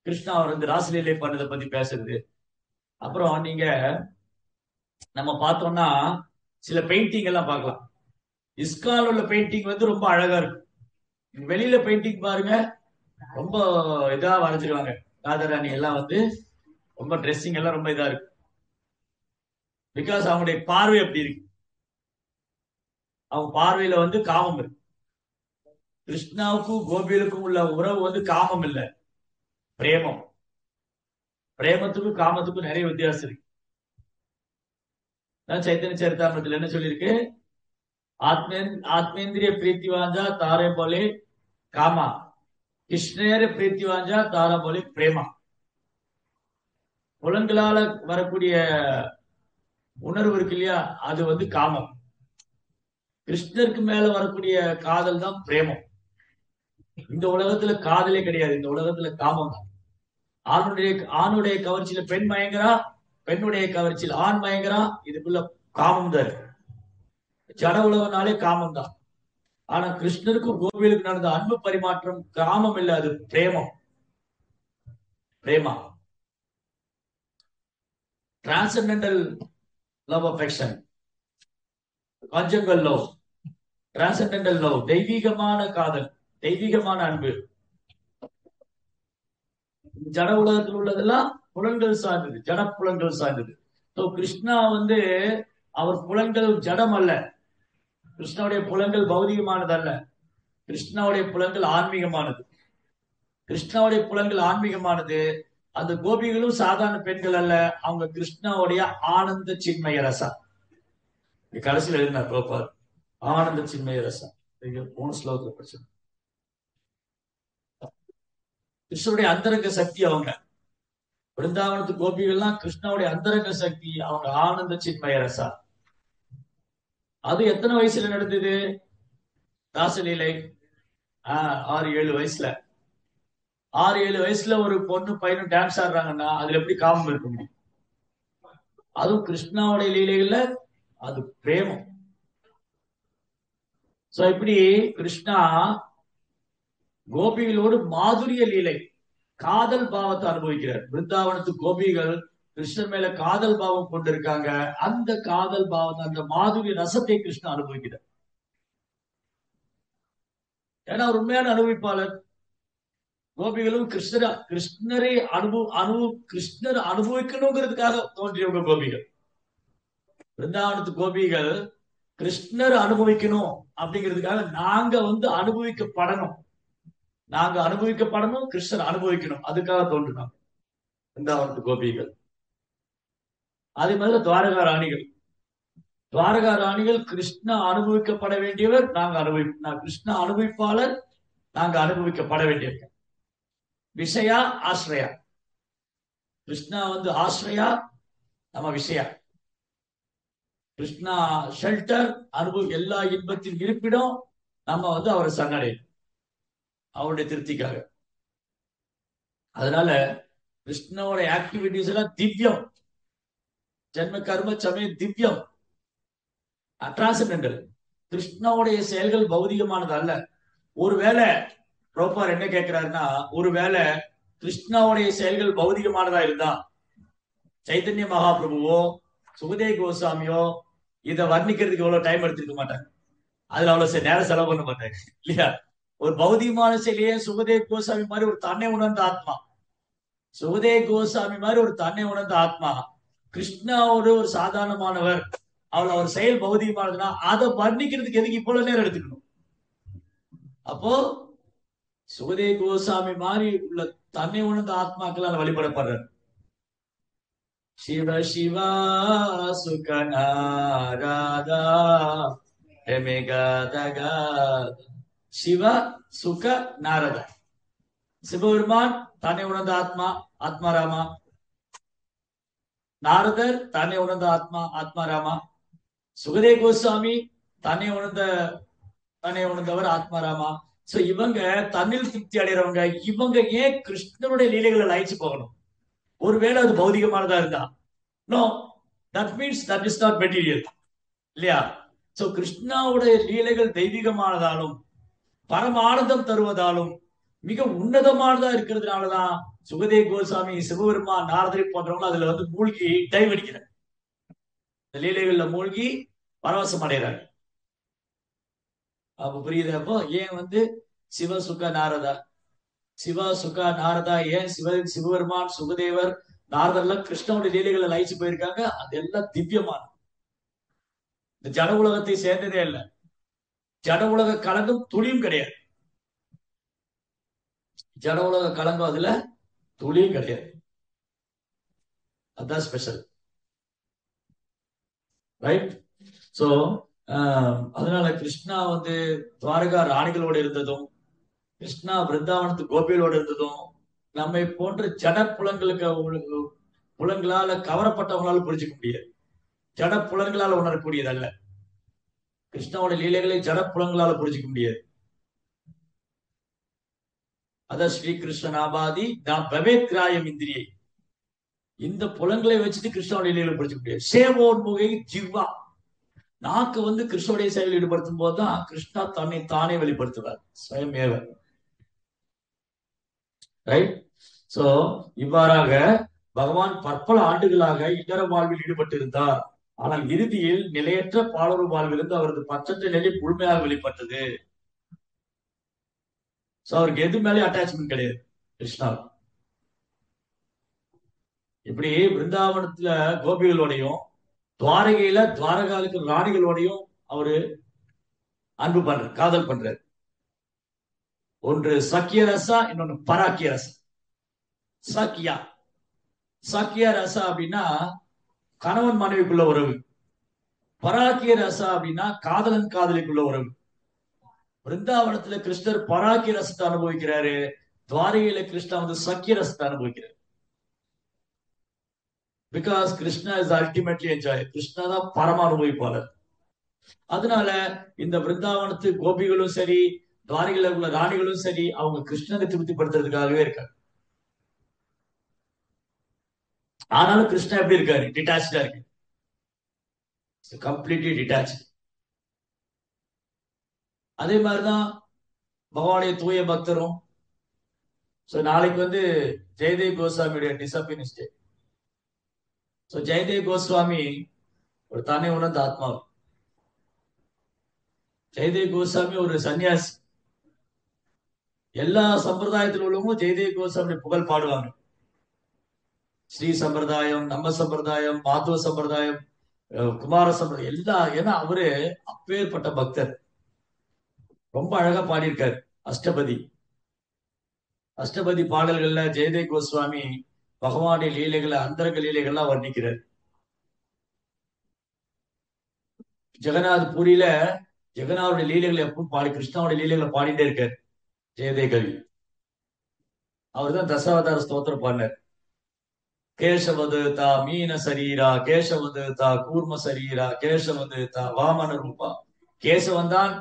கிருஷ்ணா அவர் வந்து ராசலீலை பண்ணதை பத்தி பேசுறது. அப்புறம் நீங்க நம்ம பார்த்தோம்னா சில பெயிண்டிங் எல்லாம் பார்க்கலாம். இஸ்கான் உள்ள பெயிண்டிங் வந்து ரொம்ப அழகா இருக்கும். வெளியில பெயிண்டிங் பாருங்க, ரொம்ப இதா வரைஞ்சிருவாங்க. ராஜாராணி எல்லாம் வந்து ரொம்ப ட்ரெஸ்ஸிங் எல்லாம் ரொம்ப இதா இருக்கு. பிகாஸ் அவங்களுடைய பார்வை அப்படி இருக்கு. அவங்க பார்வையில வந்து காமம் இருக்கு. கிருஷ்ணாவுக்கும் கோபிகளுக்கும் உள்ள உறவு வந்து காமம் இல்ல, பிரேமம். பிரேமத்துக்கும் காமத்துக்கும் நிறைய வித்தியாசம் இருக்கு. சைத்தன்ய சரிதாமிரத்துல என்ன சொல்லியிருக்கு? ஆத்மேந்திரிய பிரீத்திவாஞ்சா தாரே போலே காமா, கிருஷ்ணேர பிரீத்திவாஞ்சா தாரா போலே பிரேமா. புலன்களால வரக்கூடிய உணர்வு இருக்கு இல்லையா, அது வந்து காமம். கிருஷ்ணருக்கு மேல வரக்கூடிய காதல் தான் பிரேமம். இந்த உலகத்துல காதலே கிடையாது, இந்த உலகத்துல காமம் தான். ஆணுடைய கவர்ச்சியில பெண் மயங்கரா, பெண்ணுடைய கவர்ச்சியில் ஆண் மயங்கரா. இதுக்குள்ள காமம் தான் இருக்கு. ஜட உலகனாலே காமம் தான். ஆனா கிருஷ்ணருக்கும் கோபிலுக்கு நடந்த அன்பு பரிமாற்றம் காமம் இல்ல, அது பிரேமம். பிரேமா, transcendental love, affection, conjugal love, transcendental love, தெய்வீகமான காதல், தெய்வீகமான அன்பு. ஜட உலகத்தில் உள்ளதெல்லாம் புலன்கள் சார்ந்தது, ஜட புலன்கள் சார்ந்தது. கிருஷ்ணா வந்து அவர் புலன்கள் ஜடம் அல்ல. கிருஷ்ணாவுடைய புலன்கள் பௌதிகமானது அல்ல. கிருஷ்ணாவுடைய புலன்கள் ஆன்மீகமானது. கிருஷ்ணாவுடைய புலன்கள் ஆன்மீகமானது. அந்த கோபிகளும் சாதாரண பெண்கள் அல்ல, அவங்க கிருஷ்ணாவுடைய ஆனந்த சின்மய ரசம். கடைசியில் எழுதினார் ஆனந்த சின்மய ரசம். போன ஸ்லோகத்துல படிச்சு கிருஷ்ணனுடைய அந்தரங்க சக்தி. அவங்க பிருந்தாவனத்து கோபிகள்லாம் கிருஷ்ணாவுடைய அந்தரங்க சக்தி, அவங்க ஆனந்த சின்மய ரசா. அது எத்தனை வயசுல நடந்தது? ராசலீலை 6-7 வயசுல. 6-7 வயசுல ஒரு பொண்ணு பையனும் டான்ஸ் ஆடுறாங்கன்னா அதுல எப்படி காமம் இருக்க முடியும்? அதுவும் கிருஷ்ணாவுடைய லீலைகள்ல அது பிரேமம். சோ இப்படி கிருஷ்ணா கோபிகளோடு மாதுரிய லீலை, காதல் பாவத்தை அனுபவிக்கிறார். பிருந்தாவனத்து கோபிகள் கிருஷ்ணன் மேல காதல் பாவம் கொண்டிருக்காங்க. அந்த காதல் பாவத்தை, அந்த மாதுரிய ரசத்தை கிருஷ்ணா அனுபவிக்கிறார். ஏன்னா ஒரு உண்மையான அனுபவிப்பாளர். கோபிகளும் கிருஷ்ணரை கிருஷ்ணர் அனுபவிக்கணுங்கிறதுக்காக தோன்றியவங்க கோபிகள். பிருந்தாவனத்து கோபிகள் கிருஷ்ணர் அனுபவிக்கணும் அப்படிங்கிறதுக்காக நாங்க அனுபவிக்கப்படணும், நாங்க அனுபவிக்கப்படணும், கிருஷ்ணர் அனுபவிக்கணும், அதுக்காக தோன்றினாங்க பிருந்தாவனத்து கோபிகள். அதே மாதிரி துவாரகா ராணிகள், துவாரகா ராணிகள் கிருஷ்ணா அனுபவிக்கப்பட வேண்டியவர், கிருஷ்ணா அனுபவிப்பாளர், நாங்க அனுபவிக்கப்பட வேண்டியவர். விஷயா ஆசிரியா, கிருஷ்ணா ஆசிரியா, நம்ம விஷயா. கிருஷ்ணா ஷெல்டர், எல்லா இன்பத்தின் இருப்பிடம், நம்ம அவரை சரணடை, அவருடைய திருப்திக்காக. அதனால கிருஷ்ணோட ஆக்டிவிட்டிஸ் எல்லாம் திவ்யம், ஜென்ம கர்ம சமய திவ்யம், டிரான்சென்டென்டல். கிருஷ்ணாவுடைய செயல்கள் பௌதிகமானது அல்ல. ஒருவேளை ப்ரோப்பார் என்ன கேட்கிறாருன்னா, ஒருவேளை கிருஷ்ணாவுடைய செயல்கள் பௌதிகமானதா இருந்தா சைத்தன்ய மகாபிரபுவோ சுகதேவ் கோஸ்வாமியோ இதை வர்ணிக்கிறதுக்கு எவ்வளவு டைம் எடுத்துக்க மாட்டாங்க, அதுல அவ்வளவு நேரம் செலவு பண்ண மாட்டாங்க இல்லையா? ஒரு பௌதிகமான செயலையே சுகதேவ் கோஸ்வாமி மாதிரி ஒரு தன்னை உணர்ந்த ஆத்மா, சுகதேவ் கோஸ்வாமி மாதிரி ஒரு தன்னை உணர்ந்த ஆத்மா கிருஷ்ணாவோட ஒரு சாதாரணமானவர், அவர் செயல் பௌதிகமானதுன்னா அதை வர்ணிக்கிறதுக்கு எதுக்கு இவ்வளவு நேரம் எடுத்துக்கணும்? அப்போ சுகதேவ் கோஸ்வாமி மாதிரி உள்ள தன்னை உணர்ந்த ஆத்மாக்களால் வழிபடப்படுறார். சிவ சிவா சுகநாராதா சிவ சுக நாரதா. சிவபெருமான் தன்னை உணர்ந்த ஆத்மா, ஆத்மாராமா. நாரதர் தன்னை உணர்ந்த ஆத்மா, ஆத்மாராமா. சுகதேவ் கோஸ்வாமி தன்னை உணர்ந்தவர், ஆத்மாராமா. சோ இவங்க தன்னில் திருப்தி அடைகிறவங்க. இவங்க ஏன் கிருஷ்ணனுடைய லீலைகளை லயிச்சு போகணும்? ஒருவேளை அது பௌதிகமானதா இருந்தா, no, that means that is not material இல்லையா? சோ கிருஷ்ணாவுடைய லீலைகள் தெய்வீகமானதாலும் பரமானந்தம் தருவதாலும் மிக உன்னதமானதா இருக்கிறதுனாலதான் சுகதேவ் கோஸ்வாமி, சிவபெருமான், நாரதரை போன்றவங்க அதுல மூழ்கி டைவ் அடிக்கிறார், இந்த லீலைகள்ல மூழ்கி பரவசம் அடைகிறார். அப்ப புரியுது. அப்போ ஏன் சிவ சுக நாரதா, சிவ சுக நாரதா ஏன் சிவபெருமான், சுகதேவர், நாரதர்லாம் கிருஷ்ணனுடைய லீலைகளை லயிச்சு போயிருக்காங்க. அதெல்லாம் திவ்யமான, இந்த ஜட உலகத்தை சேர்ந்ததே இல்லை, ஜட உலக கலங்கம் துளியும் கிடையாது, ஜட உலக கலங்கம் அதுல துளியும் கிடையாது. அதுதான் ஸ்பெஷல், ரைட்? சோ அதனால கிருஷ்ணா துவாரகா ராணிகளோட இருந்ததும், கிருஷ்ணா பிருந்தாவனத்து கோபிகளோட இருந்ததும் நம்மை போன்ற ஜட புலங்களால கவரப்பட்டவங்களால புரிஞ்சுக்க முடியாது, ஜட புலங்களால உணரக்கூடியது அல்ல. கிருஷ்ணாவோட லீலைகளை ஜட புலங்களால புரிஞ்சுக்க முடியாது. அதான் ஸ்ரீ கிருஷ்ணனாபாதி நான் பவேத்ராயம் இந்திரியை, இந்த புலங்களை வச்சுட்டு கிருஷ்ணாவோட லீலைகளை புரிஞ்சுக்க முடியாது. சேவோன்முகை ஜிவ்வா, நாக்கு கிருஷ்ணனுடைய செயலில் ஈடுபடுத்தும் போதுதான் கிருஷ்ணா தன்னை தானே வெளிப்படுத்துவார், ஸ்வயமேவ. ரைட்? சோ இவ்வாறாக பகவான் பற்பல ஆண்டுகளாக இல்லற வாழ்வில் ஈடுபட்டு இருந்தார். ஆனால் இறுதியில் நிலையற்ற பாலுறு வாழ்விலிருந்து அவரது பச்சற்ற நிலை முழுமையாக வெளிப்பட்டது. சோ அவருக்கு எது மேலே அட்டாச்மெண்ட் கிடையாது கிருஷ்ணா. இப்படி பிருந்தாவனத்துல கோபிகளோடையும் துவாரகையில துவாரகாலுக்கு ராணிகளோடையும் அவரு அன்பு பண்றார், காதல் பண்றார். ஒன்று சக்கிய ரசா, இன்னொன்னு பராக்கிய ரசா. சக்கியா, சக்கிய ரசா அப்படின்னா கணவன் மனைவிக்குள்ள உறவு. பராக்கிய ரசா அப்படின்னா காதலன் காதலிக்குள்ள உறவு. பிருந்தாவனத்துல கிருஷ்ணர் பராக்கிய ரசத்தை அனுபவிக்கிறாரு, துவாரகையில கிருஷ்ணா சக்கிய ரசத்தை அனுபவிக்கிறார். Because Krishna is ultimately enjoy, Krishna தான் பரம அனுபவிப்பாளர். அதனால இந்த பிருந்தாவனத்து கோபிகளும் சரி, துவாரகையில உள்ள ராணிகளும் சரி, அவங்க கிருஷ்ணனை திருப்திப்படுத்துறதுக்காகவே இருக்காங்க. ஆனாலும் கிருஷ்ணா எப்படி இருக்காரு? டிட்டாச்சா இருக்கு, கம்ப்ளீட்லி டிட்டாச். அதே மாதிரிதான் பகவானுடைய தூய பக்தரும். நாளைக்கு ஜெயதேவ் கோஸ்வாமியுடைய டிசப்பினிஸ் டே. ஜெயதேவ் கோஸ்வாமி ஒரு தானே உணர்ந்த ஆத்மா. ஜெயதேவ் கோஸ்வாமி ஒரு சன்னியாசி. எல்லா சம்பிரதாயத்தில் உள்ளவங்களும் ஜெயதேவ் கோஸ்வாமி புகழ் பாடுவாங்க. ஸ்ரீ சம்பிரதாயம், நம்ம சம்பிரதாயம், மாத்துவ சம்பிரதாயம், குமாரசம்பத் எல்லா, ஏன்னா அவரு அப்பேற்பட்ட பக்தர். ரொம்ப அழகா பாடியிருக்காரு. அஷ்டபதி அஷ்டபதி பாடல்கள்ல ஜெயதேவ் கோஸ்வாமி பகவானுடைய லீலைகளை, அந்தரங்க லீலைகள்லாம் வர்ணிக்கிறார். ஜெகநாத் பூரியில ஜெகநாதருடைய லீலைகளை எப்பவும் பாடி, கிருஷ்ணாவுடைய லீலைகளை பாடிட்டே இருக்காரு ஜெயதேவ் கவி. அவர் தான் தசாவதார ஸ்தோத்திரம் பாடினார். கேசவதா மீன சரீரா, கேசவதா கூர்ம சரீரா, கேசவதா வாமன ரூபா. கேசவன் தான்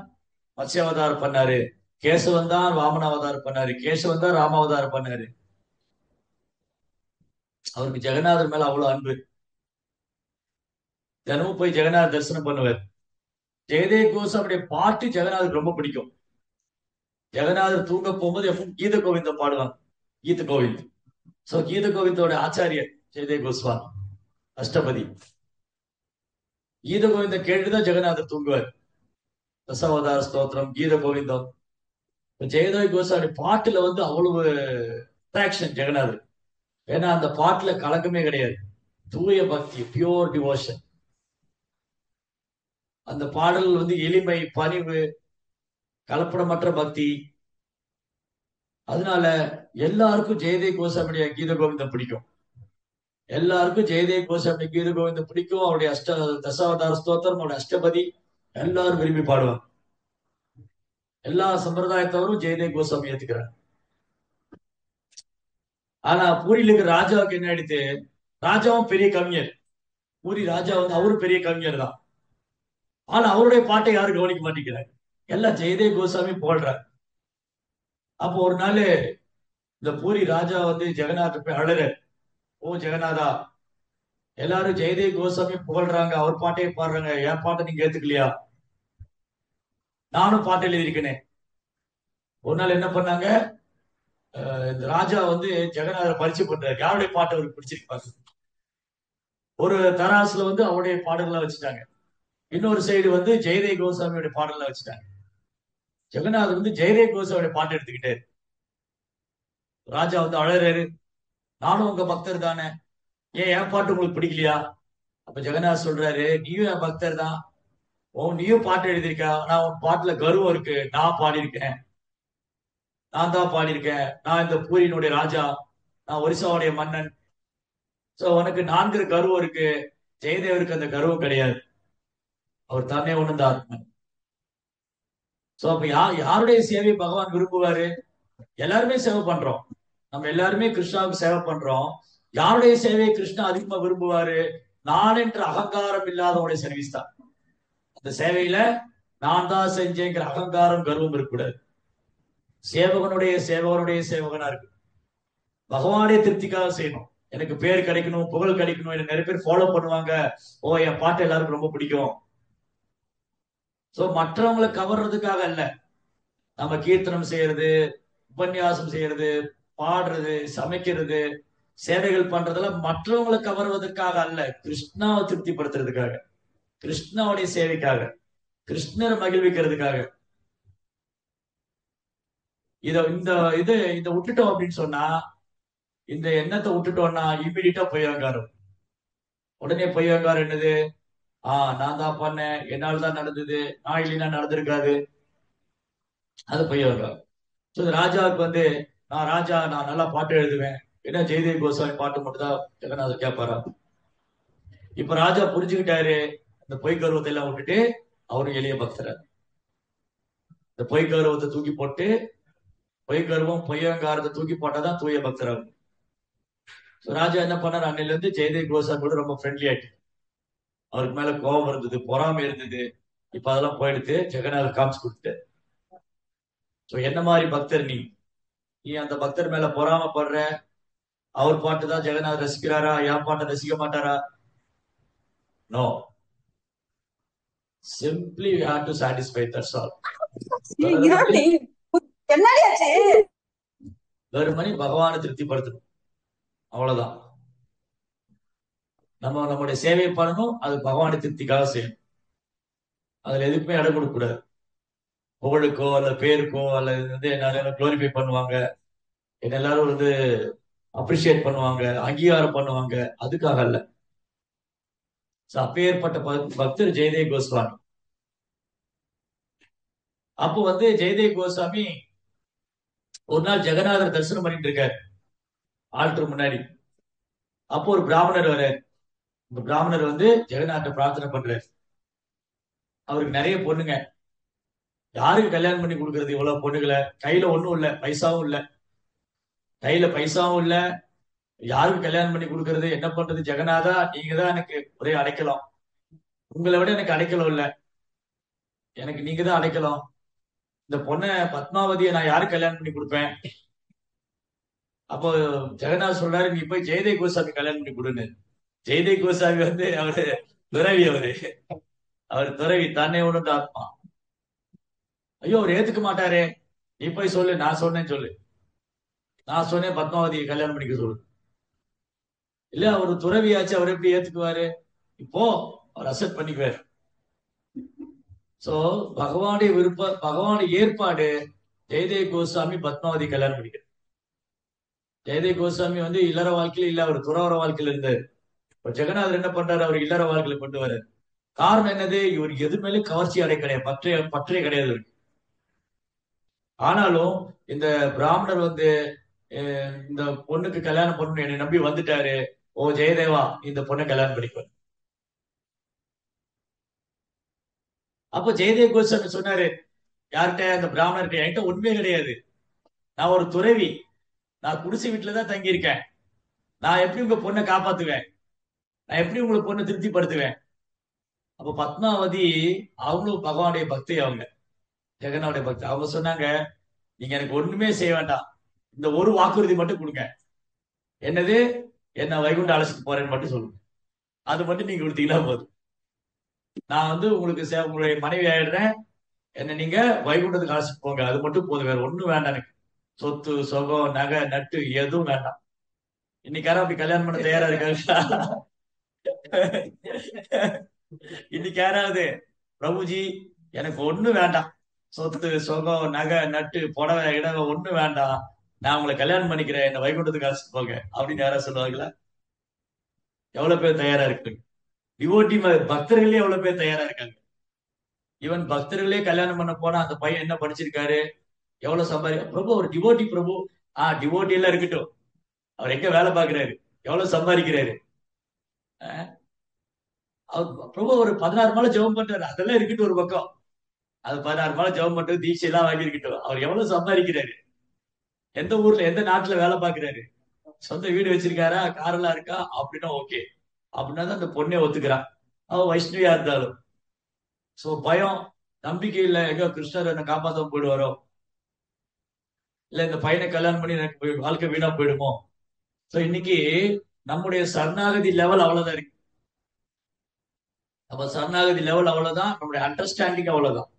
மத்ஸ்யாவதாரம் பண்ணாரு, கேசவன் தான் வாமனாவதாரம் பண்ணாரு, கேசவன் தான் ராமாவதாரம் பண்ணாரு. அவருக்கு ஜெகநாதர் மேல அவ்வளவு அன்பு. தினமும் போய் ஜெகநாதர் தரிசனம் பண்ணுவார். ஜெயதேவ் கோஸ்வாமியுடைய பாட்டு ஜெகநாதருக்கு ரொம்ப பிடிக்கும். ஜெகநாதர் தூங்க போகும்போது எப்பவும் கீத கோவிந்தம் பாடுவாங்க. கீத கோவிந்த். சோ கீத கோவிந்தோட ஆச்சாரியர் ஜெயதேவ் கோஸ்வாமி அஷ்டபதி. கீத கோவிந்தம் கேட்டுதான் ஜெகநாதர் தூங்குவார். தசாவதார ஸ்தோத்திரம், கீத கோவிந்தம். ஜெயதேவ் கோஸ்வாமி பாட்டுல வந்து அவ்வளவு அட்ராக்ஷன் ஜெகநாதர். ஏன்னா அந்த பாட்டுல கலக்கமே கிடையாது. தூய பக்தி, பியோர் டிவோஷன். அந்த பாடல் வந்து எளிமை, பணிவு, கலப்படமற்ற பக்தி. அதனால எல்லாருக்கும் ஜெயதேவ் கோஸ்வாமியுடைய கீத கோவிந்தம் பிடிக்கும். எல்லாருக்கும் ஜெயதேவ் கோஸ்வாமி கீத கோவிந்தம் பிடிக்கும். அவருடைய தசாவதார ஸ்தோத்திரம், அவருடைய அஷ்டபதி எல்லாரும் விரும்பி பாடுவாங்க. எல்லா சம்பிரதாயத்தவரும் ஜெயதேவ் கோஸ்வாமி ஏத்துக்கிறாங்க. ஆனா பூரியில இருக்கிற ராஜாவுக்கு என்ன ஆயிடுத்து? ராஜாவும் பெரிய கவிஞர். பூரி ராஜா வந்து அவரும் பெரிய கவிஞர் தான். ஆனா அவருடைய பாட்டை யாரும் கவனிக்க மாட்டேங்கிறாங்க. எல்லாம் ஜெயதேவ் கோஸ்வாமி போடுறாங்க. அப்போ ஒரு நாள் இந்த பூரி ராஜா வந்து ஜெகநாத போய் அழற. ஓ ஜெகநாதா, எல்லாரும் ஜெயதேவ் கோஸ்வாமி புகழ்றாங்க, அவர் பாட்டையே பாடுறாங்க, என் பாட்டை நீங்க ஏத்துக்கலையா? நானும் பாட்டு எழுதியிருக்கேனே. ஒரு நாள் என்ன பண்ணாங்க, இந்த ராஜா வந்து ஜெகநாதரை பரிச்சை பண்றாரு. யாருடைய பாட்டு அவருக்கு பிடிச்சிருக்கு? ஒரு தராசுல வந்து அவருடைய பாடல்களை வச்சுட்டாங்க. இன்னொரு சைடு வந்து ஜெயதேவ் கோஸ்வாமியோட பாடல்களை வச்சுட்டாங்க. ஜெகநாதர் வந்து ஜெயதேவ் கோஸ்வாமியோட பாட்டு எடுத்துக்கிட்டாரு. ராஜா வந்து அழறாரு. நானும் உங்க பக்தர் தானே, ஏன் என் பாட்டு உங்களுக்கு பிடிக்கலையா? அப்ப ஜெகநாதர் சொல்றாரு, நீயும் என் பக்தர் தான், நீயும் பாட்டு எழுதியிருக்கா, நான் உன் பாட்டுல கர்வம் இருக்கு, நான் பாடியிருக்கேன், நான் தான் பாடியிருக்கேன், நான் இந்த பூரியினுடைய ராஜா, நான் ஒரிசாவுடைய மன்னன். சோ உனக்கு நான்கிற கர்வம் இருக்கு, ஜெயதேவருக்கு அந்த கர்வம் கிடையாது. அவர் தானே ஒண்ணுதான் ஆத்மா. சோ அப்ப யாருடைய சேவை பகவான் விரும்புவாரு? எல்லாருமே சேவை பண்றோம். நம்ம எல்லாருமே கிருஷ்ணாவுக்கு சேவை பண்றோம். யாருடைய சேவையை கிருஷ்ணா அதிகமா விரும்புவாரு? நான் என்ற அகங்காரம் இல்லாதவனுடைய சர்வீஸ் தான். அந்த சேவையில நான் தான் செஞ்சேங்கிற அகங்காரம், கர்வம் இருக்கக்கூடாது. சேவகனுடைய சேவகனுடைய சேவகனா இருக்கு. பகவானுடைய திருப்திக்காக செய்யணும். எனக்கு பேர் கிடைக்கணும், புகழ் கிடைக்கணும், என்ன நிறைய பேர் ஃபாலோ பண்ணுவாங்க, ஓ என் பாட்டு எல்லாருக்கும் ரொம்ப பிடிக்கும். சோ மற்றவங்களை கவர்றதுக்காக அல்ல. நம்ம கீர்த்தனம் செய்யறது, உபன்யாசம் செய்யறது, பாடுறது, சமைக்கிறது, சேவைகள் பண்றதெல்லாம் மற்றவங்களை கவர்வதற்காக அல்ல, கிருஷ்ணாவை திருப்திப்படுத்துறதுக்காக, கிருஷ்ணாவுடைய சேவைக்காக, கிருஷ்ணரை மகிழ்விக்கிறதுக்காக. இந்த இதை விட்டுட்டோம் அப்படின்னு சொன்னா, இந்த எண்ணத்தை விட்டுட்டோம்னா இம்மிடியா பொய் அகங்காரம். உடனே பொய் அகங்காரம் என்னது? நான் தான் பண்ணேன், என்னால் தான் நடந்தது, நான் இல்லைன்னா நடந்திருக்காது. அது பொய் அகங்காரம். ராஜாவுக்கு வந்து நான் ராஜா, நான் நல்லா பாட்டு எழுதுவேன், ஏன்னா ஜெயதேவ் கோஸ்வாமி பாட்டு மட்டும் தான் ஜெகநாதர் கேட்பாரா? இப்ப ராஜா புரிஞ்சுக்கிட்டாரு, இந்த பொய் கர்வத்தை எல்லாம் விட்டுட்டு அவரும் எளிய பக்தர். இந்த பொய் கர்வத்தை தூக்கி போட்டு, பொய் கர்வம் பொய்யங்காரத்தை தூக்கி போட்டாதான் தூய பக்தராகும். ராஜா என்ன பண்ணார்? அன்னையில இருந்து ஜெயதேவ் கோஸ்வாமி கூட ரொம்ப ஃப்ரெண்ட்லி ஆயிட்டு. அவருக்கு மேல கோபம் இருந்தது, பொறாமை இருந்தது, இப்ப அதெல்லாம் போயிடுத்து. ஜெகநாதர் காமிச்சு கொடுத்துட்டு, என்ன மாதிரி பக்தர் நீ? நீ அந்த பக்தர் மேல பொறாமப்படுற, அவர் பாட்டு தான் ஜெகநாதர் ரசிக்கிறாரா, என் பாட்டை ரசிக்க மாட்டாரா? No, simply you have to satisfy, that's all. வெறுமனே பகவானை திருப்திப்படுத்தணும், அவ்வளவுதான். நம்ம நம்முடைய சேவையை பண்ணணும், அது பகவானை திருப்திக்காக செய்யணும். அதுல எதுக்குமே இடம் கொடுக்க கூடாது. புகழுக்கோ அல்ல பேருக்கோ அல்லது வந்து என்ன குளோரிஃபை பண்ணுவாங்க, என்ன எல்லாரும் வந்து அப்ரிஷியேட் பண்ணுவாங்க, அங்கீகாரம் பண்ணுவாங்க, அதுக்காக அல்ல. அப்பேற்பட்ட பக்தர் ஜெயதேவ் கோஸ்வாமி. அப்போ ஜெயதேவ் கோஸ்வாமி ஒரு நாள் ஜெகநாதர் தரிசனம் பண்ணிட்டு இருக்காரு ஆல்டர் முன்னாடி. அப்போ ஒரு பிராமணர் வர்றாரு. இந்த பிராமணர் ஜெகநாத பிரார்த்தனை பண்றாரு. அவருக்கு நிறைய பொண்ணுங்க. யாருக்கு கல்யாணம் பண்ணி கொடுக்கறது இவ்வளவு பொண்ணுகளை? கையில ஒண்ணும் இல்ல, பைசாவும் இல்ல. கையில பைசாவும் இல்ல, யாருக்கு கல்யாணம் பண்ணி கொடுக்கறது? என்ன பண்றது? ஜெகநாதா, நீங்க தான் எனக்கு ஒரே அடைக்கலம். உங்களை விட எனக்கு அடைக்கலம் இல்ல, எனக்கு நீங்க தான் அடைக்கலம். இந்த பொண்ணை பத்மாவதியை நான் யாருக்கு கல்யாணம் பண்ணி கொடுப்பேன்? அப்போ ஜெகநாத் சொல்றாரு, நீ போய் ஜெயதேவ் கோசாமி கல்யாணம் பண்ணி கொடுன்னு. ஜெயதேவ் கோசாமி அவரு துறவி. அவர் துறவி, தன்னை உணர்ந்த ஆத்மா. ஐயோ, அவர் ஏத்துக்க மாட்டாரே. நீ போய் சொல்லு, நான் சொன்னேன்னு சொல்லு. நான் சொன்னேன் பத்மாவதியை கல்யாணம் பண்ணிக்க சொல்லு. இல்ல, அவர் துறவியாச்சு, அவர் எப்படி ஏத்துக்குவாரு? இப்போ அவர் அக்செப்ட் பண்ணிக்குவார். சோ பகவானுடைய விருப்பம், பகவானுடைய ஏற்பாடு. ஜெயதேவ் கோஸ்வாமி பத்மாவதி கல்யாணம் பண்ணிக்கிறார். ஜெயதேவ் கோஸ்வாமி இல்லற வாழ்க்கையில இல்ல, அவர் துறவர வாழ்க்கையில இருந்தார். இப்ப ஜெகநாதர் என்ன பண்றாரு? அவர் இல்லற வாழ்க்கையில கொண்டு வர காரணம் என்னது? இவர் எது மேலும் கவர்ச்சி அடை கிடையாது, பற்றே கிடையாது இவருக்கு. ஆனாலும் இந்த பிராமணர் இந்த பொண்ணுக்கு கல்யாணம் பண்ணணும் என்னை நம்பி வந்துட்டாரு. ஓ ஜெயதேவா, இந்த பொண்ணை கல்யாணம் பண்ணிக்குவார். அப்போ ஜெயதேவ் கோஸ்வாமி சொன்னாரு யார்கிட்ட? அந்த பிராமணர்கிட்ட, என்கிட்ட உண்மையே கிடையாது, நான் ஒரு துறவி, நான் குடிசை வீட்டுலதான் தங்கி இருக்கேன். நான் எப்படி உங்க பொண்ணை காப்பாத்துவேன்? நான் எப்படி உங்களை பொண்ணை திருப்திப்படுத்துவேன்? அப்ப பத்மாவதி, அவங்களும் பகவானுடைய பக்தி, அவங்க ஜெகநாடைய பக்தி. அவங்க சொன்னாங்க, நீங்க எனக்கு ஒண்ணுமே செய்ய வேண்டாம், இந்த ஒரு வாக்குறுதி மட்டும் கொடுங்க. என்னது? என்ன வைகுண்ட அழைச்சிட்டு போறேன்னு மட்டும் சொல்லுங்க. அது மட்டும் நீங்க கொடுத்தீங்கன்னா போதும். நான் உங்களுக்கு உங்களுடைய மனைவி ஆயிடுறேன். என்ன நீங்க வைகுண்டத்துக்கு அழைச்சிட்டு போங்க, அது மட்டும் போதும், வேற ஒண்ணும் வேண்டாம் எனக்கு. சொத்து சொகம் நகை நட்டு எதுவும் வேண்டாம். இன்னைக்கு யாரும் அப்படி கல்யாணம் பண்ண தயாரா இருக்காங்க? இன்னைக்கு யாராவது, பிரபுஜி எனக்கு ஒண்ணு வேண்டாம், சொத்து சொகம் நகை நட்டு புடவை இடவை ஒண்ணு வேண்டாம், நான் உங்களை கல்யாணம் பண்ணிக்கிறேன், என்ன வைகுண்டத்துக்கு அழைச்சிட்டு போங்க அப்படின்னு யாராவது சொல்லுவாங்களா? எவ்வளவு பேர் தயாரா இருக்கு? டிவோட்டி பக்தர்களே எவ்வளவு பேர் தயாரா இருக்காங்க? ஈவன் பக்தர்களே கல்யாணம் பண்ண போனா அந்த பையன் என்ன படிச்சிருக்காரு, எவ்வளவு பிரபு ஒரு டிவோட்டி பிரபு. டிவோட்டி எல்லாம் இருக்கட்டும், அவர் எங்க வேலை பார்க்கிறாரு, எவ்வளவு சம்பாதிக்கிறாரு? அவர் பிரபு ஒரு 16 மாலை ஜெபம் பண்றாரு, அதெல்லாம் இருக்கட்டும் ஒரு பக்கம். அது 16 மாலை ஜெபம் பண்றது, தீட்சை எல்லாம் வாங்கியிருக்கட்டும், அவர் எவ்வளவு சம்பாதிக்கிறாரு, எந்த ஊர்ல எந்த நாட்டுல வேலை பார்க்கிறாரு, சொந்த வீடு வச்சிருக்காரா, கார் எல்லாம் இருக்கா, அப்படின்னா ஓகே. அப்படின்னா தான் அந்த பொண்ணே ஒத்துக்கிறான், அவ வைஷ்ணவியா இருந்தாலும். சோ பயம், நம்பிக்கை இல்ல, எங்க கிருஷ்ணர் என்ன காப்பாற்ற போயிடுவாரோ, இல்ல இந்த பையனை கல்யாணம் பண்ணி எனக்கு வாழ்க்கை வீணா போயிடுமோ. சோ இன்னைக்கு நம்முடைய சரணாகதி லெவல் அவ்வளவுதான் இருக்கு. நம்ம சரணாகதி லெவல் அவ்வளவுதான், நம்முடைய அண்டர்ஸ்டாண்டிங் அவ்வளவுதான்.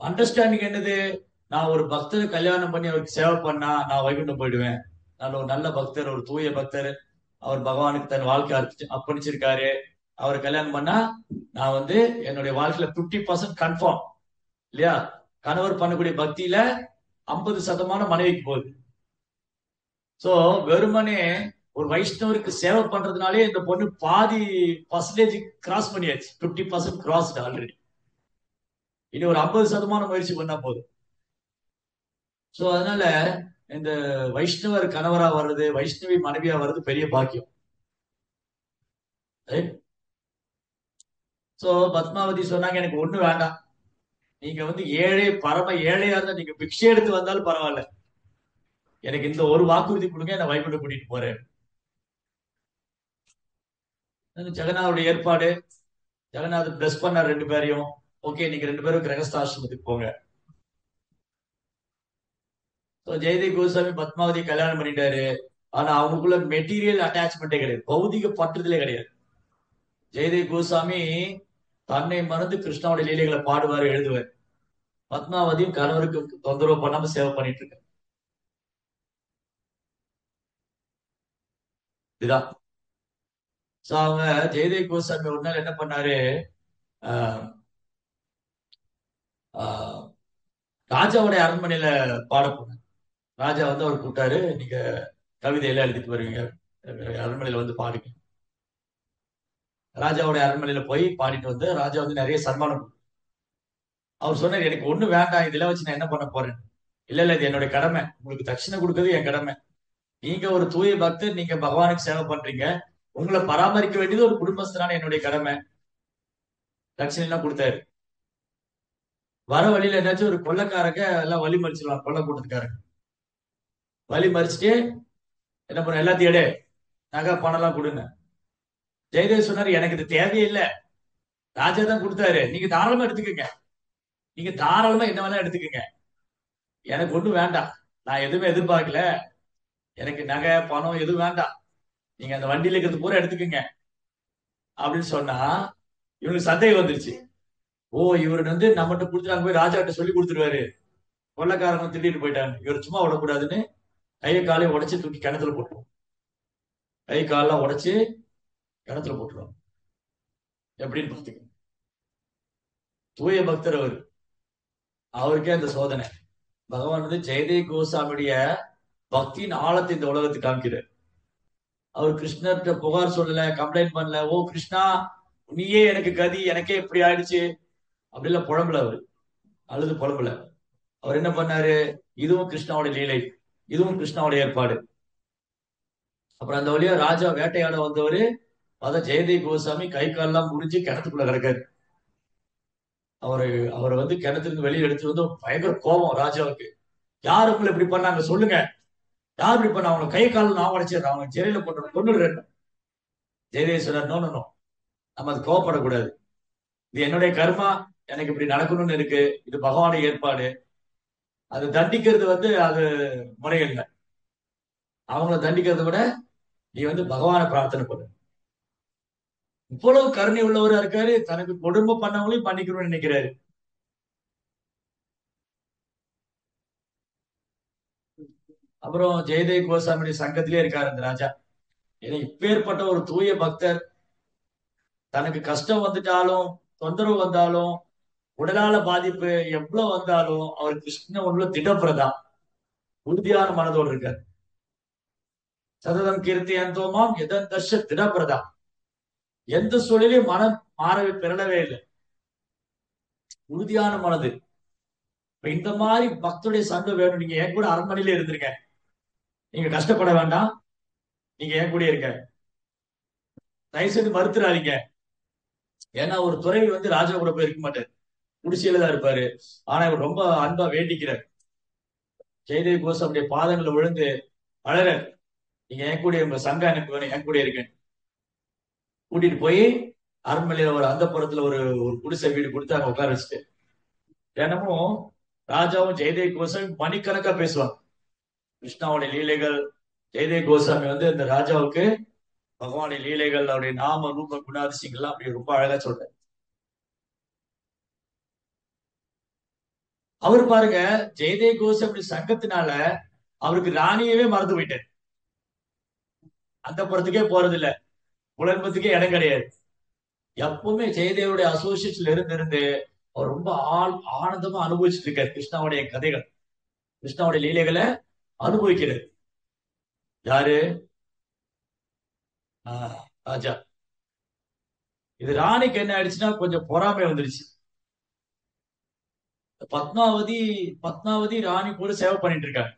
அண்டர்ஸ்டாண்டிங் என்னது? நான் ஒரு பக்தரை கல்யாணம் பண்ணி அவருக்கு சேவை பண்ணா நான் வைகுண்டம் போயிடுவேன். நான் ஒரு நல்ல பக்தர், ஒரு தூய பக்தர், அவர் பகவானுக்கு தன் வாழ்க்கை அர்ப்பணிச்சிருக்காரு, அவரை கல்யாணம் பண்ணா நான் என்னுடைய வாழ்க்கையில 50% கன்ஃபார்ம் இல்லையா? கணவர் பண்ணக்கூடிய பக்தியில 50% மனைவிக்கு போகுது. சோ வெறுமனே ஒரு வைஷ்ணவருக்கு சேவை பண்றதுனாலே இந்த பொண்ணு பாதி பர்சன்டேஜ் கிராஸ் பண்ணியாச்சு. 50% கிராஸ் ஆல்ரெடி. இனி ஒரு 50% முயற்சி பண்ணா போதும். சோ அதனால இந்த வைஷ்ணவர் கணவரா வர்றது, வைஷ்ணவி மனைவியா வர்றது பெரிய பாக்கியம். சோ பத்மாவதி சொன்னாங்க, எனக்கு ஒண்ணு வேண்டாம், நீங்க ஏழை, பரம ஏழையா இருந்தா நீங்க பிக்ஷை எடுத்து வந்தாலும் பரவாயில்ல, எனக்கு இந்த ஒரு வாக்குறுதி கொடுங்க, என்ன வைகுண்டம் கூட்டிட்டு போறேன். ஜெகநாதோட ஏற்பாடு. ஜெகநாத் பிளஸ் பண்ணார் ரெண்டு பேரையும். ஓகே, நீங்க ரெண்டு பேரும் கிரகஸ்தாசிரமத்துக்கு போங்க. ஜெயதேவ் கோஸ்வாமி பத்மாவதி கல்யாணம் பண்ணிட்டாரு. ஆனா அவங்களுக்குள்ள மெட்டீரியல் அட்டாச்மெண்டே கிடையாது, பௌதிக பற்றுதலே கிடையாது. ஜெயதேவ் கோஸ்வாமி தன்னை மறந்து கிருஷ்ணாவுடைய லீலைகளை பாடுவார், எழுதுவார். பத்மாவதியும் கணவருக்கு தொந்தரவு பண்ணாம சேவை பண்ணிட்டு இருக்க. இதுதான். சோ அவங்க ஜெயதேவ் கோஸ்வாமி ஒரு நாள் என்ன பண்ணாரு, ஆஹ் ஆஹ் ராஜாவுடைய அரண்மனையில பாட போனார். ராஜா அவர் கூப்பிட்டாரு, நீங்க கவிதையெல்லாம் எழுதிட்டு வருவீங்க, அரண்மனையில பாடுங்க. ராஜாவுடைய அரண்மனையில போய் பாடிட்டு வந்து ராஜா வந்து நிறைய சன்மானம் அவர் சொன்னார், எனக்கு ஒண்ணு வேண்டாம், இதெல்லாம் வச்சு நான் என்ன பண்ண போறேன். இல்ல இல்ல, இது என்னுடைய கடமை, உங்களுக்கு தட்சிணை கொடுக்கறது என் கடமை. நீங்க ஒரு தூய பக்தர், நீங்க பகவானுக்கு சேவை பண்றீங்க, உங்களை பராமரிக்க வேண்டியது ஒரு குடும்பஸ்தரான என்னுடைய கடமை. தட்சிணை எல்லாம் கொடுத்தாரு. வர வழியில என்னாச்சும் ஒரு கொள்ளைக்காரங்க எல்லாம் வழி மறிச்சிருவாங்க, கொள்ளை கூட்டத்துக்காரங்க வழி மறிச்சுட்டு என்ன பண்ண, எல்லாத்தையும் எடு, நகை பணம் எல்லாம் கொடுங்க. ஜெயதேவ் சொன்னாரு, எனக்கு இது தேவையே இல்லை, ராஜா தான் கொடுத்தாரு, நீங்க தாராளமா எடுத்துக்கங்க, நீங்க தாராளமா என்ன வேணா எடுத்துக்கங்க, எனக்கு ஒண்ணும் வேண்டாம், நான் எதுவுமே எதிர்பார்க்கல, எனக்கு நகை பணம் எதுவும் வேண்டாம், நீங்க அந்த வண்டியில இருக்கிறது பூரா எடுத்துக்கங்க அப்படின்னு சொன்னா இவனுக்கு சந்தேகம் வந்துருச்சு. ஓ, இவர் வந்து நம்மகிட்ட கொடுத்துட்டு போய் ராஜா கிட்ட சொல்லி கொடுத்துருவாரு, கொள்ளைக்காரங்க திட்டிட்டு போயிட்டாங்க, இவர் சும்மா விடக்கூடாதுன்னு கையை காலையும் உடைச்சு தூக்கி கிணத்துல போட்டுருவோம். கை காலெல்லாம் உடைச்சு கிணத்துல போட்டுருவோம். எப்படின்னு பாத்துக்க, தூய பக்தர் அவர், அவருக்கே அந்த சோதனை. பகவான் வந்து ஜெயதேவ் கோசாமியுடைய பக்தியின் ஆழத்தை இந்த உலகத்துக்கு காமிக்கிறார். அவர் கிருஷ்ணர்கிட்ட புகார் சொல்லல, கம்ப்ளைண்ட் பண்ணல, ஓ கிருஷ்ணா நீயே எனக்கு கதி, எனக்கே இப்படி ஆயிடுச்சு அப்படிலாம் புலம்பல அவரு, அழுது புலம்பல. அவர் என்ன பண்ணாரு, இதுவும் கிருஷ்ணாவோட லீலை, இதுவும் கிருஷ்ணாவோட ஏற்பாடு. அப்புறம் அந்த வழியா ராஜா வேட்டையாட வந்தவரு அதான் ஜெயதேவ் கோசாமி கை காலெல்லாம் முடிஞ்சு கிணத்துக்குள்ள கிடக்காரு. அவரு அவரை வந்து கிணத்துக்கு வெளியே எடுத்து வந்து பயங்கர கோபம் ராஜாவுக்கு. யாரு உங்களை இப்படி பண்ணாங்க சொல்லுங்க, யார் இப்படி பண்ண, அவங்க கை காலில் நான் உடைச்சிடுறேன், அவங்க ஜெயில போட்டு கொண்டுடுறேன். ஜெயதேவ் சொன்னார், நோ நோ நோ, நம்ம அது கோவப்படக்கூடாது, இது என்னுடைய கர்மா, எனக்கு இப்படி நடக்கணும்னு இருக்கு, இது பகவானுடைய ஏற்பாடு, அது தண்டிக்கிறது வந்து அது முறை இல்லை, அவங்கள தண்டிக்கிறத விட நீ வந்து பகவானை பிரார்த்தனை பண்ணு. இவ்வளவு கருணை உள்ளவரா இருக்காரு, தனக்கு கொடுமை பண்ணவங்களையும் பண்ணிக்கணும்னு நினைக்கிறாரு. அப்புறம் ஜெயதேவ் கோசாமி சங்கத்திலே இருக்காரு அந்த ராஜா. ஏன்னா இப்பேற்பட்ட ஒரு தூய பக்தர், தனக்கு கஷ்டம் வந்துட்டாலும் தொந்தரவு வந்தாலும் உடலால பாதிப்பு எவ்வளவு வந்தாலும் அவர் கிருஷ்ண உள்ள திடப்பிரதா, உறுதியான மனதோடு இருக்கார். சததம் கீர்த்தி அந்தோமாம் எதன் தர்ஷ திடப்பிரதா, எந்த சூழலையும் மனம் மாறவே பிறளவே இல்லை, உறுதியான மனது. இப்ப இந்த மாதிரி பக்தருடைய சங்கம் வேணும். நீங்க என் கூட அரண்மனையில இருந்திருக்க, நீங்க கஷ்டப்பட வேண்டாம், நீங்க என் கூட இருக்க, தயவு செய்து மறுத்துறாதீங்க. ஏன்னா ஒரு துறவி வந்து ராஜா கூட போய் இருக்க மாட்டார், குடிசையில தான் இருப்பாரு. ஆனா இவர் ரொம்ப அன்பா வேண்டிக்கிறார், ஜெயதேவ் கோசாமியுடைய பாதங்களை விழுந்து அழற, நீங்க என் கூட உங்க சங்கம் எனக்கு வேணும், என் கூட இருக்கேன். கூட்டிட்டு போய் அரண்மனையில ஒரு அந்த புறத்துல ஒரு ஒரு குடிசை வீடு கொடுத்து அங்க உட்கார வச்சுட்டு தினமும் ராஜாவும் ஜெயதேவ் கோசாமி மணிக்கணக்கா பேசுவாங்க கிருஷ்ணாவுடைய லீலைகள். ஜெயதேவ் கோசாமி வந்து இந்த ராஜாவுக்கு பகவானுடைய லீலைகள், அவருடைய நாம ரூப குணாதிசயங்கள்லாம் அப்படி ரொம்ப அழகா சொல்றாரு. அவர் பாருங்க, ஜெயதேவ் கோசாமி சங்கத்தினால அவருக்கு ராணியவே மறந்து போயிட்டார், அந்த புறத்துக்கே போறது இல்ல, புலன்பத்துக்கே இடம் கிடையாது. எப்பவுமே ஜெயதேவருடைய அசோசியேஷன்ல இருந்து அவர் ரொம்ப ஆனந்தமா அனுபவிச்சுட்டு இருக்காரு கிருஷ்ணாவுடைய கதைகள், கிருஷ்ணாவுடைய லீலைகளை அனுபவிக்கிறது. யாரு? ராஜா. இது ராணிக்கு என்ன ஆயிடுச்சுன்னா கொஞ்சம் பொறாமை வந்துருச்சு. பத்மாவதி பத்மாவதி ராணி கூட சேவை பண்ணிட்டு இருக்காங்க.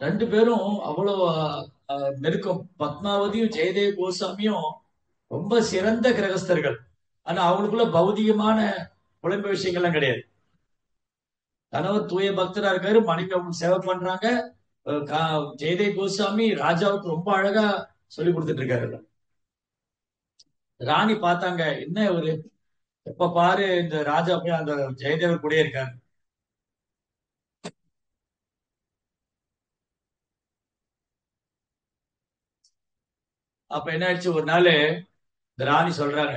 ரெண்டு பேரும் அவ்வளவு நெருக்கம். பத்மாவதியும் ஜெயதேவ் கோசாமியும் ரொம்ப சிறந்த கிரகஸ்தர்கள். ஆனா அவங்களுக்குள்ள பௌதிகமான குழம்பு விஷயங்கள்லாம் கிடையாது. கணவர் தூய பக்தரா இருக்காரு, மனைவி அவங்களுக்கு சேவை பண்றாங்க. ஜெயதேவ் கோசாமி ராஜாவுக்கு ரொம்ப அழகா சொல்லி கொடுத்துட்டு இருக்காரு. ராணி பார்த்தாங்க, என்ன இவரு எப்ப பாரு இந்த ராஜா போய் அந்த ஜெயதேவர் கூட இருக்காங்க. அப்ப என்ன ஆயிடுச்சு, ஒரு நாள் இந்த ராணி சொல்றாங்க,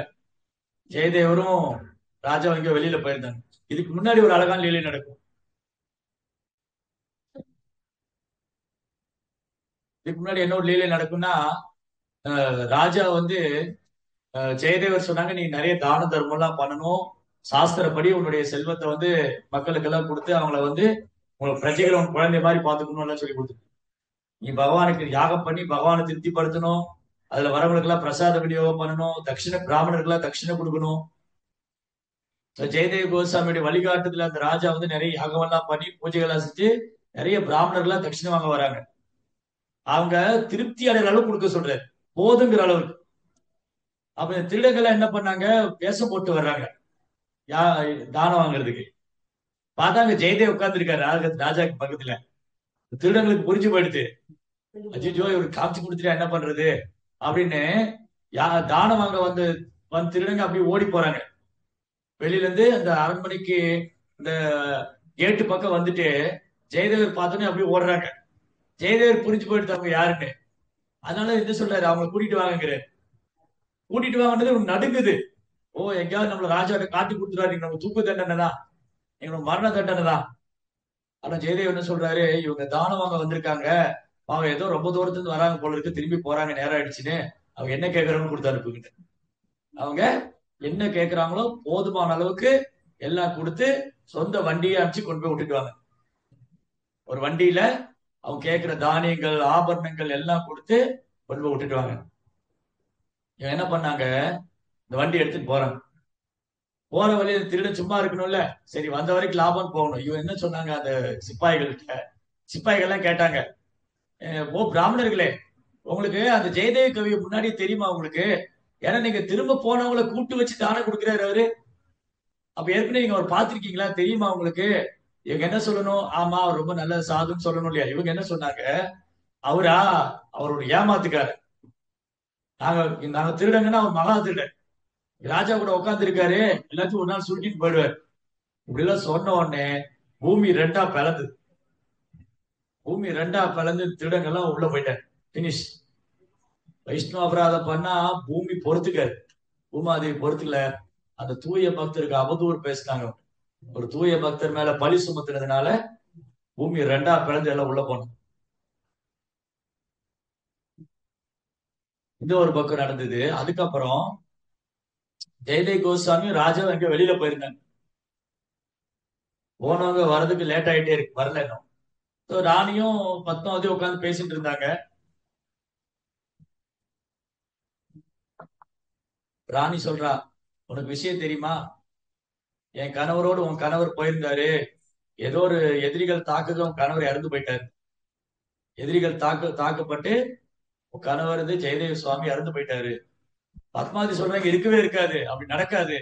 ஜெயதேவரும் ராஜா இங்க வெளியில போயிருந்தாங்க. இதுக்கு முன்னாடி ஒரு அழகான லீலை நடக்கும். இதுக்கு முன்னாடி என்ன ஒரு லீலை நடக்கும்னா, ராஜா வந்து ஜெயதேவர் சொன்னாங்க, நீ நிறைய தான தர்மம் எல்லாம் பண்ணணும், சாஸ்திரப்படி உன்னுடைய செல்வத்தை வந்து மக்களுக்கு எல்லாம் கொடுத்து அவங்கள வந்து உங்களை பிரஜைகளை உன் குழந்தை மாதிரி பாத்துக்கணும் எல்லாம் சொல்லி கொடுத்து, நீ பகவானுக்கு யாகம் பண்ணி பகவானை திருப்திப்படுத்தணும், அதுல வரவங்களுக்கு எல்லாம் பிரசாத விநியோகம் பண்ணணும், தட்சிண பிராமணர்கள் எல்லாம் தட்சிணை கொடுக்கணும். ஜெயதேவ் கோஸ்வாமியுடைய வழிகாட்டுதல அந்த ராஜா வந்து நிறைய யாகமெல்லாம் பண்ணி பூஜைகள்லாம் செஞ்சு நிறைய பிராமணர்கள்லாம் தட்சிணை வாங்க வராங்க. அவங்க திருப்தி அடைகிற அளவுக்கு கொடுக்க சொல்றாரு, போதுங்கிற அளவுக்கு. அப்ப இந்த திருடங்கள்லாம் என்ன பண்ணாங்க, வேஷம் போட்டு வர்றாங்க யா தானம் வாங்குறதுக்கு. பார்த்தாங்க ஜெயதேவ் உட்கார்ந்துருக்காரு ராஜாக்கு பக்கத்துல. திருடங்களுக்கு புரிஞ்சு போயிடுது, அஜிஜோ இவரு காமிச்சு கொடுத்துட்டா என்ன பண்றது அப்படின்னு. தானம் வாங்க வந்து திருடங்க அப்படியே ஓடி போறாங்க. வெளியில இருந்து அந்த அரண்மனைக்கு இந்த கேட்டு பக்கம் வந்துட்டு ஜெயதேவர் பார்த்தோன்னே அப்படியே ஓடுறாங்க. ஜெயதேவர் புரிஞ்சு போயிட்டு அவங்க யாருன்னு. அதனால என்ன சொல்றாரு, அவங்க கூட்டிட்டு வாங்குறாரு. கூட்டிட்டு வாங்கினது நடுங்குது. ஓ எங்கேயாவது நம்மள ராஜாட்ட காட்டி கொடுத்துருவாரு, நம்ம தூக்கு தண்டனை தான், எங்களுக்கு மரண தண்டனை தான். ஆனா ஜெயதேவ் என்ன சொல்றாரு, இவங்க தானம் வாங்க வந்திருக்காங்க, அவங்க ஏதோ ரொம்ப தூரத்துல இருந்து வராங்க போல இருக்கு, திரும்பி போறாங்க, நேரம் ஆயிடுச்சுன்னு அவங்க என்ன கேட்கறாங்கன்னு கொடுத்து அனுப்புகிட்டு. அவங்க என்ன கேட்கிறாங்களோ போதுமான அளவுக்கு எல்லாம் கொடுத்து சொந்த வண்டியை அனுப்பிச்சு கொண்டு போய் விட்டுட்டு வாங்க. ஒரு வண்டியில அவங்க கேட்கிற தானியங்கள் ஆபரணங்கள் எல்லாம் கொடுத்து கொண்டு போய் விட்டுட்டு வாங்க. இவன் என்ன பண்ணாங்க, இந்த வண்டி எடுத்துட்டு போறாங்க. போற வழியில திருட சும்மா இருக்கணும்ல, சரி வந்த வரைக்கும் லாபம் போகணும். இவன் என்ன சொன்னாங்க, அந்த சிப்பாய்கள்கிட்ட, சிப்பாய்கள் எல்லாம் கேட்டாங்க, ஓ பிராமணர்களே, உங்களுக்கு அந்த ஜெயதேவ கவியை முன்னாடி தெரியுமா உங்களுக்கு? ஏன்னா நீங்க திரும்ப போனவங்களை கூட்டு வச்சு தானே கொடுக்குறாரு அவரு. அப்ப ஏற்கனவே நீங்க அவர் பார்த்திருக்கீங்களா, தெரியுமா உங்களுக்கு? இவங்க என்ன சொல்லணும், ஆமா அவர் ரொம்ப நல்ல சாதுன்னு சொல்லணும் இல்லையா? இவங்க என்ன சொன்னாங்க, அவரா அவரோட ஏமாத்துக்காரு, நாங்க நாங்க திருடங்கன்னா அவர் மகா திருடன், ராஜா கூட உட்கார்ந்து இருக்காரு, எல்லாத்தையும் ஒரு நாள் சுருட்டிட்டு போயிடுவார். இப்படி எல்லாம் சொன்ன உடனே பூமி ரெண்டா பிளந்து, பூமி ரெண்டா பிளந்து திருடங்கள்லாம் உள்ள போயிட்டார். பினிஷ். வைஷ்ணவ அபராதம் பண்ணா பூமி பொறுத்துக்காரு, பூமாதேவி பொறுத்துக்கல. அந்த தூய பக்தருக்கு அவதூறு பேசினாங்க. ஒரு தூய பக்தர் மேல பழி சுமத்துனதுனால பூமி ரெண்டா பிளந்து எல்லாம் உள்ள போனோம். இந்த ஒரு பக்கம் நடந்தது. அதுக்கப்புறம் ஜெயதேவ் கோஸ்வாமி ராஜா எங்க வெளியில போயிருந்தாங்க. போனவங்க வர்றதுக்கு லேட் ஆயிட்டே இருக்கு, வரல இன்னும். ராணியும் பத்மாவதியும் உட்காந்து பேசிட்டு இருந்தாங்க. ராணி சொல்றா, உனக்கு விஷயம் தெரியுமா, என் கணவரோடு உன் கணவர் போயிருந்தாரு, ஏதோ ஒரு எதிரிகள் தாக்குதல் உன் கணவர் இறந்து போயிட்டாரு. எதிரிகள் தாக்கப்பட்டு உன் கணவர் ஜெயதேவ சுவாமி இறந்து போயிட்டாரு. பத்மாவதி சொல்றாங்க, இருக்கவே இருக்காது, அப்படி நடக்காது.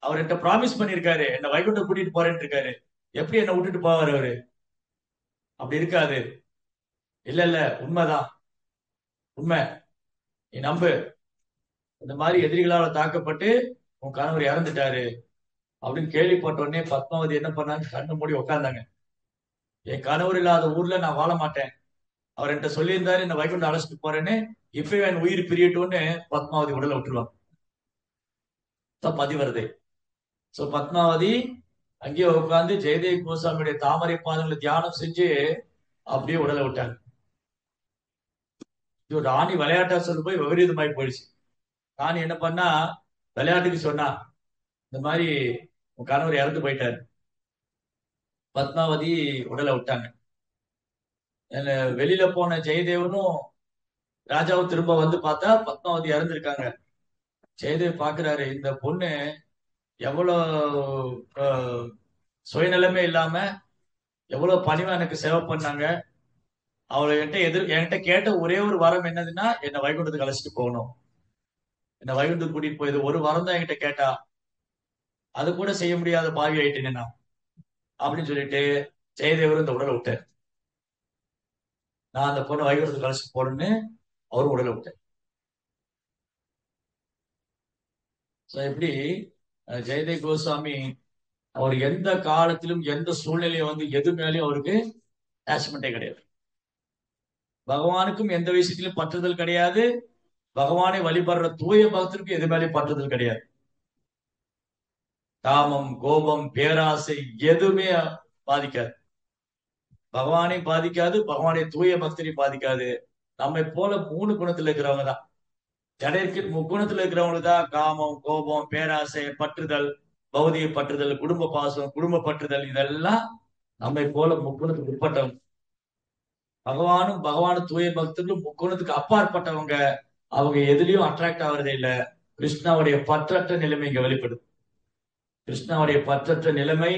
அவர் என்கிட்ட ப்ராமிஸ் பண்ணிருக்காரு, என்ன வைகுண்டம் கூட்டிட்டு போறேன்னு இருக்காரு, எப்படி என்ன விட்டுட்டு போவாரு அவரு? அப்படி இருக்காது. இல்ல இல்ல உண்மைதான், உண்மை, நீ நம்பு. இந்த மாதிரி எதிரிகளால் தாக்கப்பட்டு உன் கணவர் இறந்துட்டாரு அப்படின்னு கேள்விப்பட்ட உடனே பத்மாவதி என்ன பண்ணாங்க, கண்ணு மூடி உட்கார்ந்தாங்க. என் கணவர் இல்லாத ஊர்ல நான் வாழ மாட்டேன், அவர் என்கிட்ட சொல்லியிருந்தாரு என்ன வைகுண்டம் அழைச்சிட்டு போறேன்னு, இப்ப என் உயிர் பிரியட்டும்னு பத்மாவதி உடலை விட்டுருவாங்க. பதிவரதை. சோ பத்மாவதி அங்கேயே உட்கார்ந்து ஜெயதேவ் கோஸ்வாமியுடைய தாமரை பாதங்களை தியானம் செஞ்சு அப்படியே உடலை விட்டாங்க. ராணி விளையாட்டா சொல்லி போய் விபரீதமாய் போயிடுச்சு. ராணி என்ன பண்ணா, விளையாட்டுக்கு சொன்னா, இந்த மாதிரி உன் கணவர் இறந்து போயிட்டாரு. பத்மாவதி உடலை விட்டாங்க. வெளியில போன ஜெயதேவனும் ராஜாவும் திரும்ப வந்து பார்த்தா பத்மாவதி இறந்துருக்காங்க. ஜெயதேவ் பாக்குறாரு, இந்த பொண்ணு எவ்வளவு சுயநலமே இல்லாம எவ்வளவு பணிவா எனக்கு சேவை பண்ணாங்க. அவளை என்கிட்ட கேட்ட ஒரே ஒரு வரம் என்னதுன்னா, என்னை வைகுண்டத்துக்கு அழைச்சிட்டு போகணும், என்னை வைகுண்டத்துக்கு கூட்டிட்டு போயிது, ஒரு வரம் தான் என்கிட்ட கேட்டா, அது கூட செய்ய முடியாத பாவி ஆயிட்டேன் நான் அப்படின்னு சொல்லிட்டு ஜெயதேவர் இந்த உடலை விட்டார். நான் அந்த பொண்ணை வைகுண்டத்துக்கு அழைச்சிட்டு போறேன்னு அவரும் உடலை விட்டார். எப்படி ஜெயதேவ் கோஸ்வாமி அவர் எந்த காலத்திலும் எந்த சூழ்நிலையும் எது மேலேயும் அவருக்கு அட்டாச்மெண்டே கிடையாது. பகவானுக்கும் எந்த விஷயத்திலும் பற்றுதல் கிடையாது, பகவானை வழிபடுற தூய பக்தருக்கும் எது மேலேயும் பற்றுதல் கிடையாது. காமம், கோபம், பேராசை எதுவுமே பாதிக்காது. பகவானை பாதிக்காது, பகவானை தூய பக்தரை பாதிக்காது. நம்மை போல 3 குணத்துல இருக்கிறவங்க தான். ஜடைக்கு முக்குணத்துல இருக்கிறவங்களுக்கு தான் காமம், கோபம், பேராசை, பற்றுதல், பௌதிக பற்றுதல், குடும்ப பாசம், குடும்ப பற்றுதல், இதெல்லாம் நம்மை போல முக்குணத்துக்கு உட்பட்டவங்க. பகவானும் தூய பக்தர்களும் முக்குணத்துக்கு அப்பாற்பட்டவங்க. அவங்க எதுலயும் அட்ராக்ட் ஆகுறதே இல்ல. கிருஷ்ணாவுடைய பற்றற்ற நிலைமை இங்க வெளிப்படுது. கிருஷ்ணாவுடைய பற்றற்ற நிலைமை,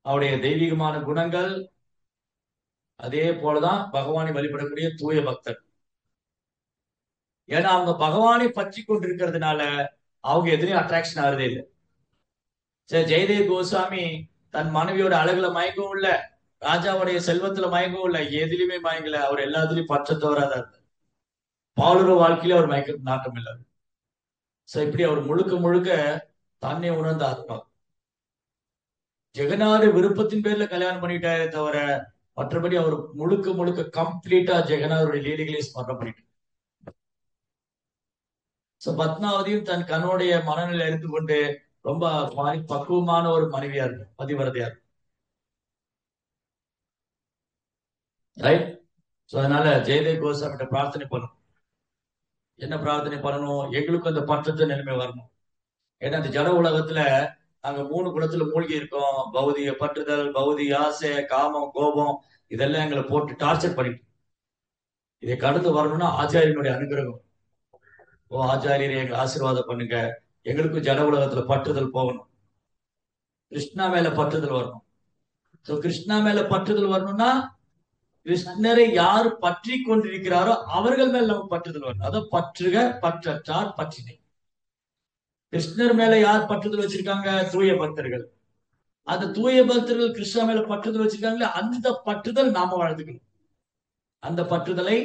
அவருடைய தெய்வீகமான குணங்கள், அதே போலதான் பகவானை வழிபடக்கூடிய தூய பக்தர். ஏன்னா அவங்க பகவானை பற்றி கொண்டிருக்கிறதுனால அவங்க எதுலயும் அட்ராக்ஷன் ஆகுறதே இல்லை. சரி, ஜெயதேவ் கோஸ்வாமி தன் மனைவியோட அழகுல மயக்கவும் இல்ல, ராஜாவுடைய செல்வத்துல மயங்கவும் இல்ல, எதுலயுமே மயங்கல. அவர் எல்லாத்துலயும் பற்றத்தவரா தான் இருந்தார். பாலுற வாழ்க்கையில அவர் மயக்க நாட்டம் இல்லாது. சோ இப்படி அவர் முழுக்க முழுக்க தன்னை உணர்ந்த ஆத்மா. ஜெகநாத விருப்பத்தின் பேர்ல கல்யாணம் பண்ணிட்டாரே தவிர மற்றபடி அவர் முழுக்க முழுக்க கம்ப்ளீட்டா ஜெகநாதருடைய லீலைகளை ஸ்மரணம் பண்ணிட்டார். சோ பத்மாவதியும் தன் கண்ணுடைய மனநிலை எடுத்துக்கொண்டு ரொம்ப பக்குவமான ஒரு மனைவியா இருக்கு, பதிவரதையா இருக்கு. ரைட். சோ அதனால ஜெயதேவ் கோஸ்வாமிட்ட பிரார்த்தனை பண்ணணும். என்ன பிரார்த்தனை பண்ணணும்? எங்களுக்கும் அந்த பற்றற்ற நிலைமை வரணும். ஏன்னா அந்த ஜட உலகத்துல நாங்க 3 குணத்துல மூழ்கி இருக்கோம். பௌதிக பற்றுதல், பௌதிக ஆசை, காமம், கோபம், இதெல்லாம் எங்களை போட்டு டார்ச்சர் பண்ணிட்டு. இதை கடந்து வரணும்னா ஆச்சாரியனுடைய அனுகிரகம். ஓ ஆச்சாரியரை எங்களை ஆசீர்வாதம் பண்ணுங்க. எங்களுக்கும் ஜட உலகத்துல பற்றுதல் போகணும். கிருஷ்ணா மேல பற்றுதல் வரணும். சோ கிருஷ்ணா மேல பற்றுதல் வரணும்னா கிருஷ்ணரை யார் பற்றி கொண்டிருக்கிறாரோ அவர்கள் மேல நமக்கு பற்றுதல் வரணும். அதான் பற்றுக பற்றற்றார் பற்றினை. கிருஷ்ணர் மேல யார் பற்றுதல் வச்சிருக்காங்க? தூய பக்தர்கள். அந்த தூய பக்தர்கள் கிருஷ்ணா மேல பற்றுதல் வச்சிருக்காங்களே, அந்த பற்றுதல் நாம வளர்த்துக்கணும். அந்த பற்றுதலை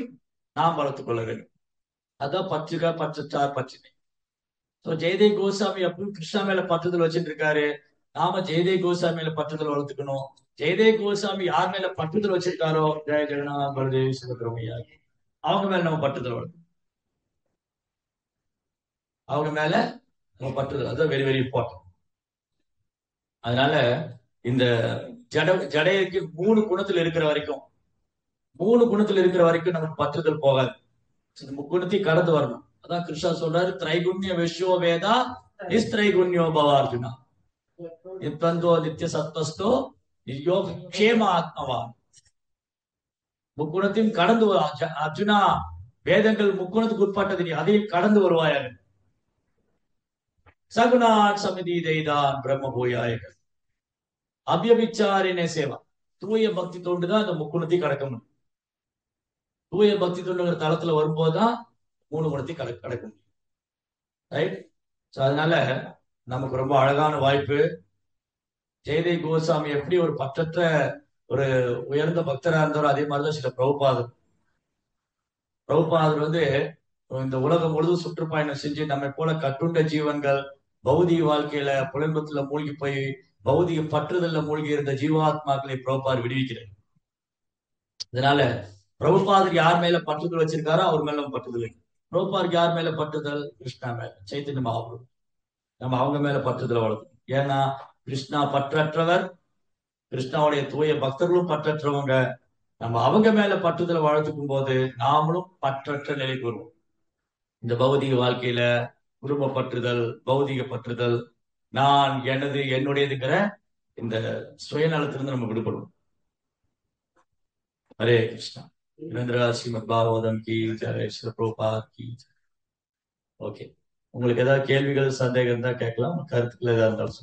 நாம் வளர்த்துக் கொள்ள வேண்டும். அதான் பற்றுக பற்றற்றார் பற்றினை. சோ ஜெயதேவ் கோஸ்வாமி அப்பவும் கிருஷ்ணா மேல பற்றுதல் வச்சுட்டு இருக்காரு. நாம ஜெயதேவ் கோஸ்வாமி மேல பற்றுதல் வளர்த்துக்கணும். ஜெயதேவ் கோஸ்வாமி யார் மேல பற்றுதல் வச்சிருக்காரோ, ஜெய ஜெகநாத் பலதேவ் சுபத்ரமையா, அவங்க மேல நம்ம பற்றுதல் வளர்க்கணும். அவங்க மேல நம்ம பற்றுதல், அதான் வெரி வெரி இம்பார்ட்டன்ட். அதனால இந்த ஜடைக்கு 3 குணத்துல இருக்கிற வரைக்கும், 3 குணத்துல இருக்கிற வரைக்கும் நமக்கு பற்றுதல் போகாது. இந்த முக்குணத்தையும் கடந்து வரணும். அதான் கிருஷ்ணா சொல்றாரு, திரைகுண்ய விஸ்வோ வேதா நிஸ்திரைகுண்யோ பவார்ஜுனா நிப்பந்தோ நித்திய சத்வஸ்தோ நிர்யோக க்ஷேம ஆத்மவான். முக்குணத்தையும் கடந்து அர்ஜுனா, வேதங்கள் முக்குணத்துக்கு உட்பட்டது, நீ அதையும் கடந்து வருவாயாக. சகுணான் சமிதி தெய்தான் பிரம்ம பூயாயகள் அபியபிச்சாரினே சேவா. தூய பக்தி தொண்டுதான் அந்த முக்குணத்தை கடக்க முடியும். தூய பக்தி தொண்டுங்கிற தளத்துல வரும்போதுதான் 3 குணத்தை கடக்க முடியும். ரைட். சோ அதனால நமக்கு ரொம்ப அழகான வாய்ப்பு. ஜெயதேவ் கோஸ்வாமி எப்படி ஒரு பற்றற்ற ஒரு உயர்ந்த பக்தரா இருந்தாரோ அதே மாதிரிதான் சில பிரபுபாதர். பிரபுபாதர் இந்த உலகம் முழுதும் சுற்றுப்பயணம் செஞ்சு நம்மை போல கட்டுண்ட ஜீவன்கள் பௌதிக வாழ்க்கையில புலம்பத்துல மூழ்கி போய் பௌதிக பற்றுதல்ல மூழ்கி இருந்த ஜீவாத்மாக்களை பிரபுபாதர் விடுவிக்கிறார். இதனால பிரபுபாதர் யார் மேல பற்றுதல் வச்சிருக்காரோ அவர் மேல நம்ம பற்றுதல் வைக்கணும். பிரபுபாதருக்கு யார் மேல பற்றுதல்? கிருஷ்ணா மேல, சைத்தன்ய மகாபிரபு. நம்ம அவங்க மேல பற்றுதல் வளர்க்கணும். ஏன்னா கிருஷ்ணா பற்றற்றவர், கிருஷ்ணாவுடைய தூய பக்தர்களும் பற்றற்றவங்க. நம்ம அவங்க மேல பற்றுதலை வளர்த்துக்கும் போது நாமளும் பற்றற்ற நிலைக்கு வருவோம். இந்த பௌதிக வாழ்க்கையில குடும்ப பற்றுதல், பௌதிக பற்றுதல், நான் எனது என்னுடையதுங்கிற இந்த சுயநலத்திலிருந்து நம்ம விடுபடுவோம். ஹரே கிருஷ்ணா. ஸ்ரீமத் பாகவதம் கி ஜெய், ஸ்ரீல பிரபுபாத் கி ஜெய். ஓகே, உங்களுக்கு ஏதாவது கேள்விகள் சந்தேகம் இருந்தா கேட்கலாம். கருத்துக்கள் ஏதாவது இருந்தாலும்